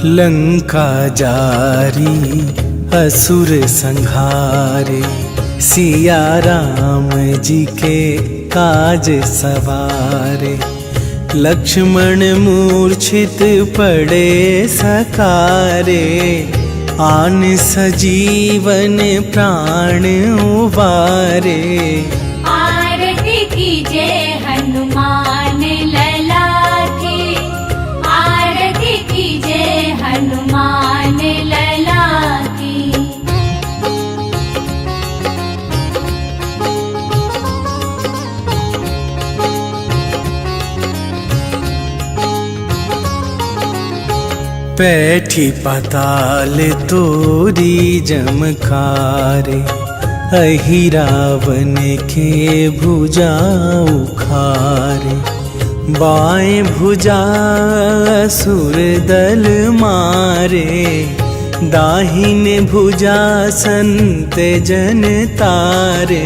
Speaker 1: लंका जारी असुर संहारे, सिया राम जी के काज सवारे। लक्ष्मण मूर्छित पड़े सकारे, आन सजीवन प्राण उबारे।
Speaker 3: आरती की जय हनुमान लला की, आरती की जय हनुमान लला की।
Speaker 1: पैठी पाताल तोरी जमकारे, अहि रावण के भुजा उखारे। बाएं भुजा असुर दल मारे, दाहिने भुजा संत जन तारे।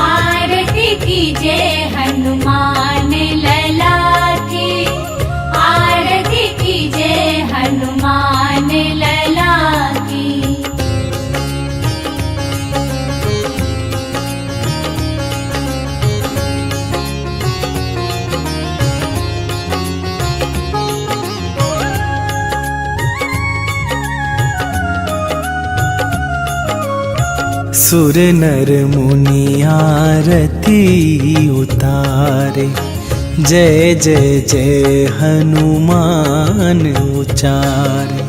Speaker 3: आरती कीजे हनुमान लला की, आरती कीजे हनुमान लला की।
Speaker 1: सुर नर मुनि आरती उतारे, जय जय जय हनुमान उचारे।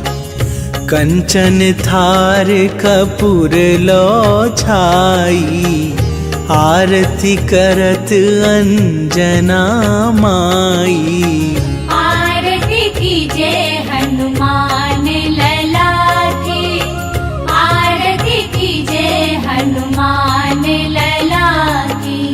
Speaker 1: कंचन थार कपूर लो छाई, आरती करत अंजना माई।
Speaker 3: आरती कीजे हनुमान लला की, आरती कीजे हनुमान लला की।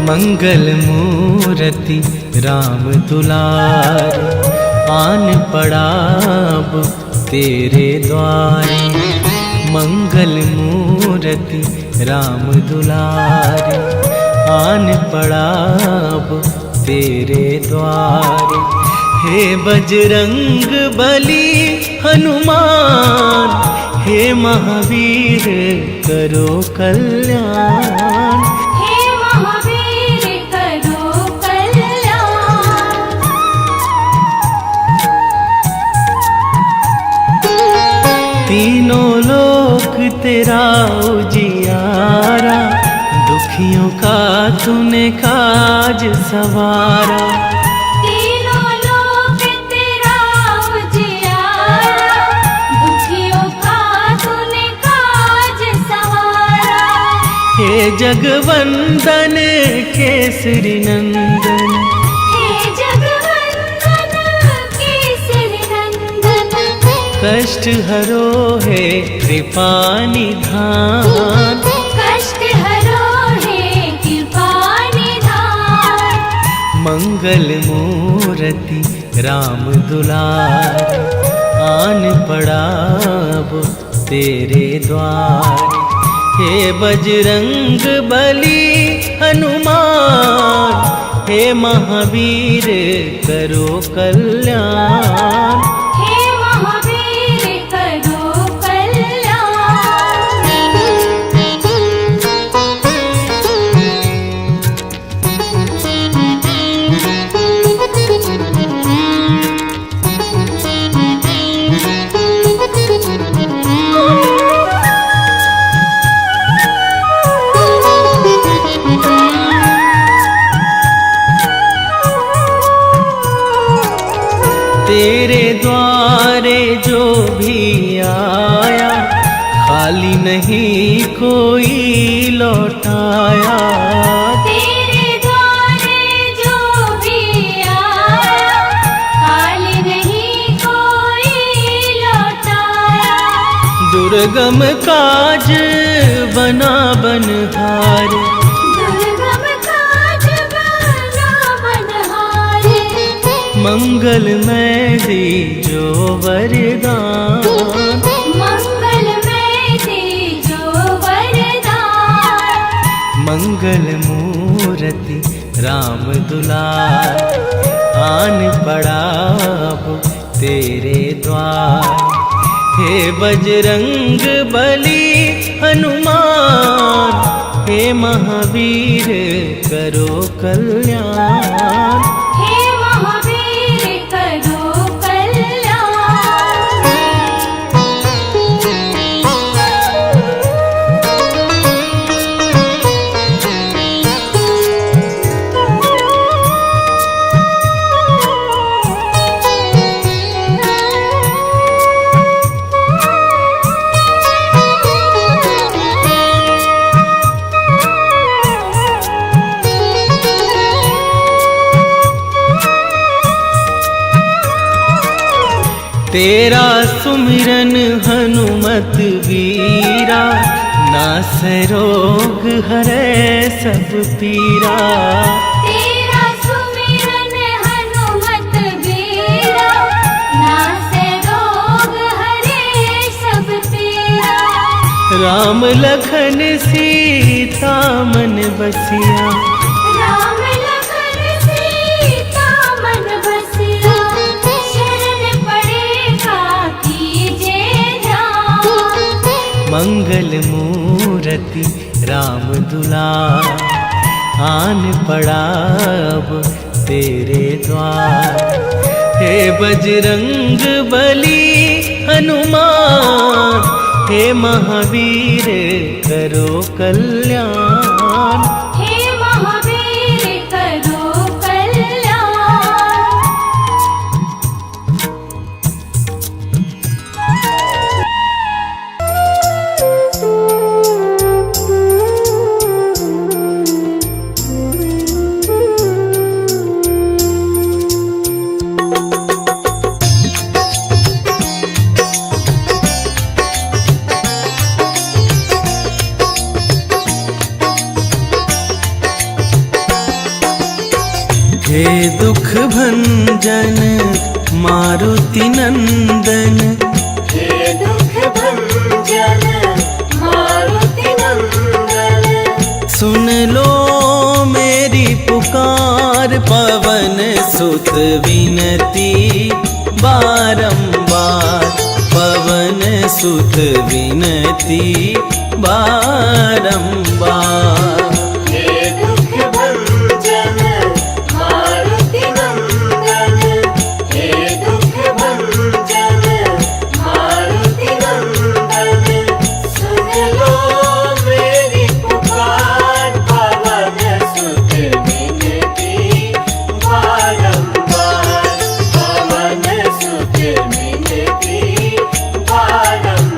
Speaker 1: मंगल मूर्ति राम दुलारे, आन पड़ाब तेरे द्वारे। मंगल मूर्ति राम दुलारे, आन पड़ाब तेरे द्वारे। हे बजरंग बली हनुमान, हे महावीर करो कल्याण। तीनों लोक तेरा उजियारा, दुखियों का तूने काज सवारा।
Speaker 3: तीनों लोक तेरा उजियारा, दुखियों का तूने काज सवारा।
Speaker 1: हे जगवंदन केसरी नंदन, कष्ट हरो है कृपा निधान।
Speaker 3: कष्ट हरो है कृपा निधान।
Speaker 1: मंगल मूर्ति राम दुलारे, आन पड़ाब तेरे द्वार। हे बजरंग बली हनुमान, हे महावीर करो कल्याण। तेरे द्वारे जो भी आया, खाली नहीं कोई लौटाया।
Speaker 3: तेरे द्वारे जो भी आया, खाली नहीं कोई लौटाया।
Speaker 1: दुर्गम काज बना बनहारे, मंगलमय दीजो वरदान।
Speaker 3: मंगलमय दीजो वरदान।
Speaker 1: मंगल मूर्ति राम दुलारे, आन पड़ाब तेरे द्वार। हे बजरंग बली हनुमान, हे महावीर करो कल्याण।
Speaker 3: हे महावीर करो कल्याण।
Speaker 1: तेरा सुमिरन हनुमत वीरा, नासै रोग हरै सब पीरा।
Speaker 3: तेरा सुमिरन हनुमत वीरा, नासै रोग हरे सब पीरा।
Speaker 1: राम लखन सीता मन बसिया,
Speaker 3: राम लखन सीता मन बसिया। शरण पड़ेगा कीजे ध्यान।
Speaker 1: मंगल मूरति राम दुलार, आन पड़ा अब तेरे द्वार। हे बजरंग बली हनुमान, हे महावीर करो कल्याण।
Speaker 3: हे महावीर करो कल्याण।
Speaker 1: हे दुख भंजन मारुति नंदन,
Speaker 3: हे दुख भंजन मारुति नंदन।
Speaker 1: सुन लो मेरी पुकार, पवन सुत विनती बारंबार। पवन सुत विनती बारंबार।
Speaker 3: हे दुख भंजन मारुति नंदन। हे दुख भंजन मारुति नंदन। सुन लो मेरी पुकार, पवन सुत विनती बारंबार। पवन सुत विनती बारंबार।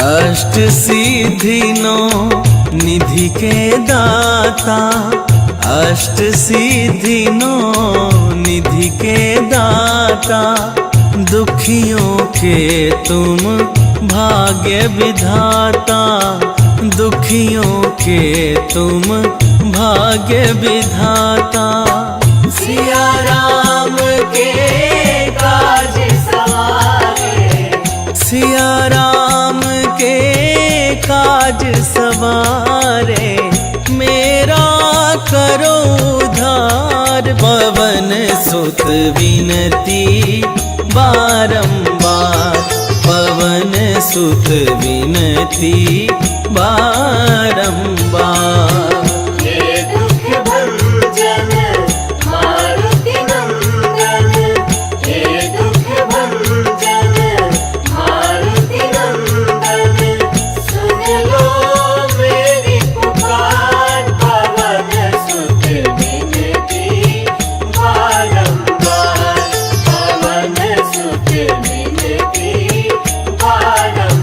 Speaker 1: अष्ट सिद्धि नौ निधि के दाता, अष्ट सिद्धि नौ निधि के दाता। दुखियों के तुम भाग्य विधाता, दुखियों के तुम भाग्य विधाता। सिया राम के काज सवारे, सिया राम के काज सवारे। मेरा करो उद्धार, पवन सुत विनती बारंबार। पवन सुत विनती बारंबार।
Speaker 3: हे दुख भंजन मारुति नंदन। हे दुख भंजन मारुति नंदन। सुन लो मेरी पुकार, पवन सुत विनती बारंबार। पवन सुत विनती बारंबार।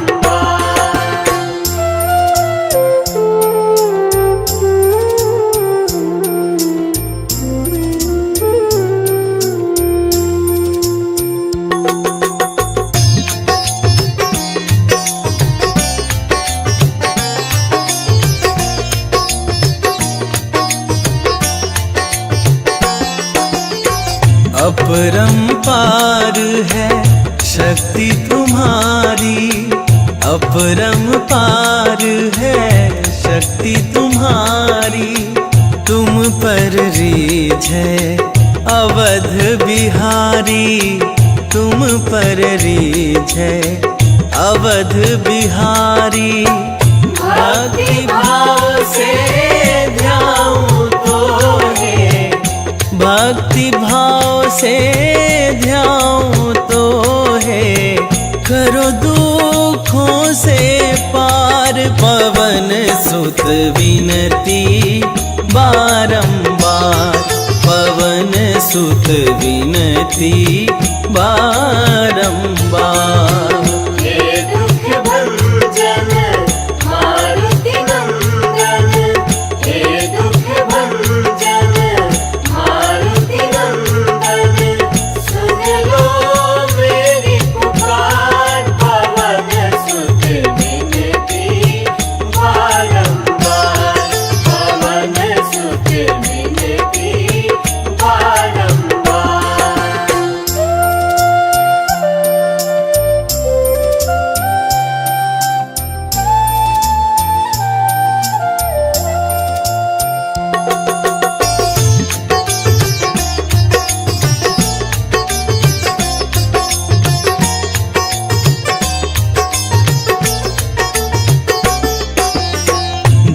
Speaker 1: पार है शक्ति तुम्हारी, अपरंपार है शक्ति तुम्हारी। तुम पर रीझ है अवध बिहारी, तुम पर रीझ है अवध बिहारी। भक्ति भाव से ध्याऊं तो है, भक्ति भाव से ध्याऊं तो है, करो दुखों से पार। पवन सुत विनती बारंबार, पवन सुत विनती बारंबार।
Speaker 3: हे दुख भंजन मारुति नंदन, हे दुख भंजन मारुति नंदन, सुन लो मेरी पुकार। पवन सुत विनती बारंबार, पवन सुत विनती बारंबार।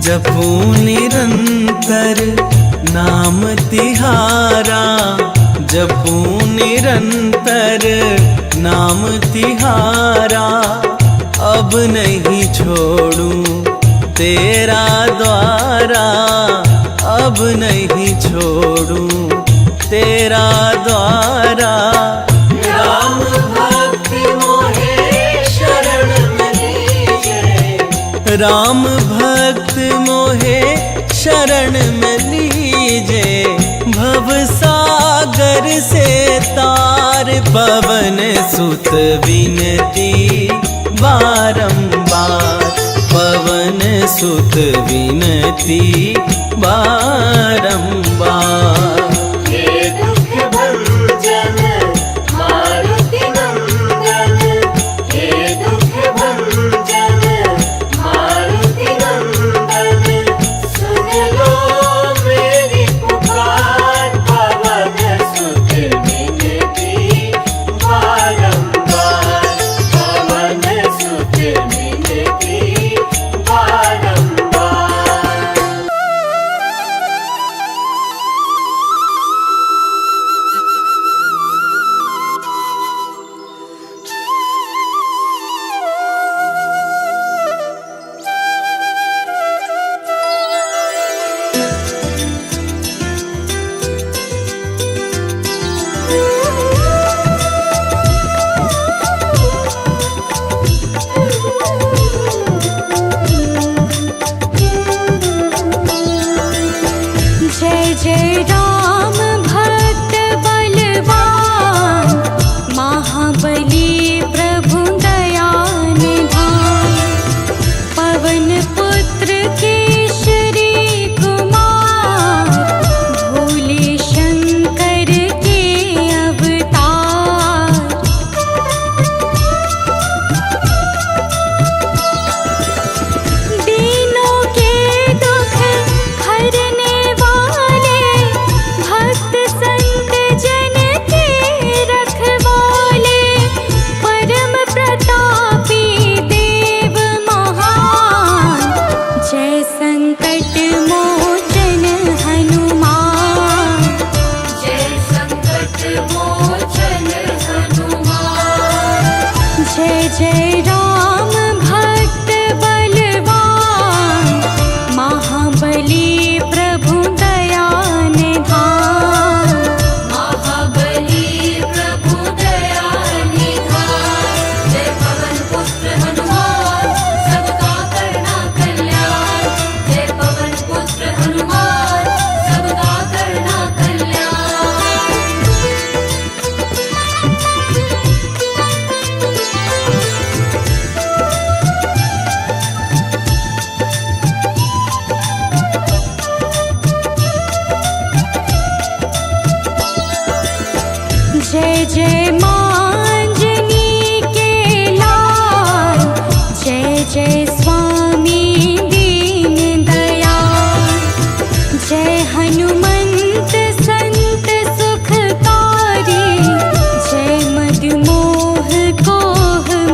Speaker 1: जपू निरंतर नाम तिहारा, जपू निरंतर नाम तिहारा। अब नहीं छोड़ूं तेरा द्वारा, अब नहीं छोड़ूं तेरा द्वारा। राम भक्ति मोहे शरण में लीजे, राम भक्त मोहे शरण में लीजे। भव सागर से तार, पवन सुत विनती बारंबार, पवन सुत विनती बारंबार।
Speaker 3: हे दुख भंजन मारुति नंदन, हे दुख भंजन मारुति नंदन, सुन लो मेरी पुकार। पवन सुत विनती बारंबार, पवन सुत विनती बारंबार।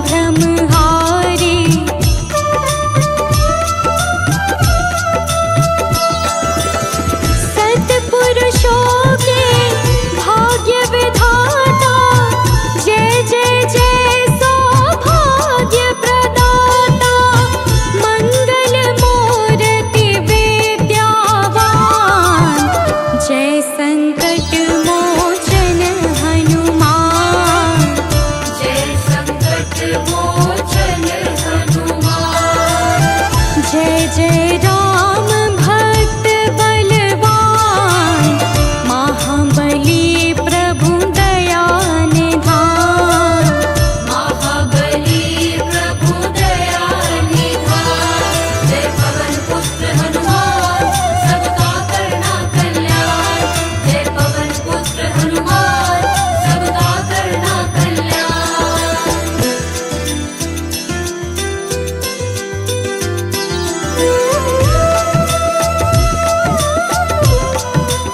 Speaker 4: भ्रम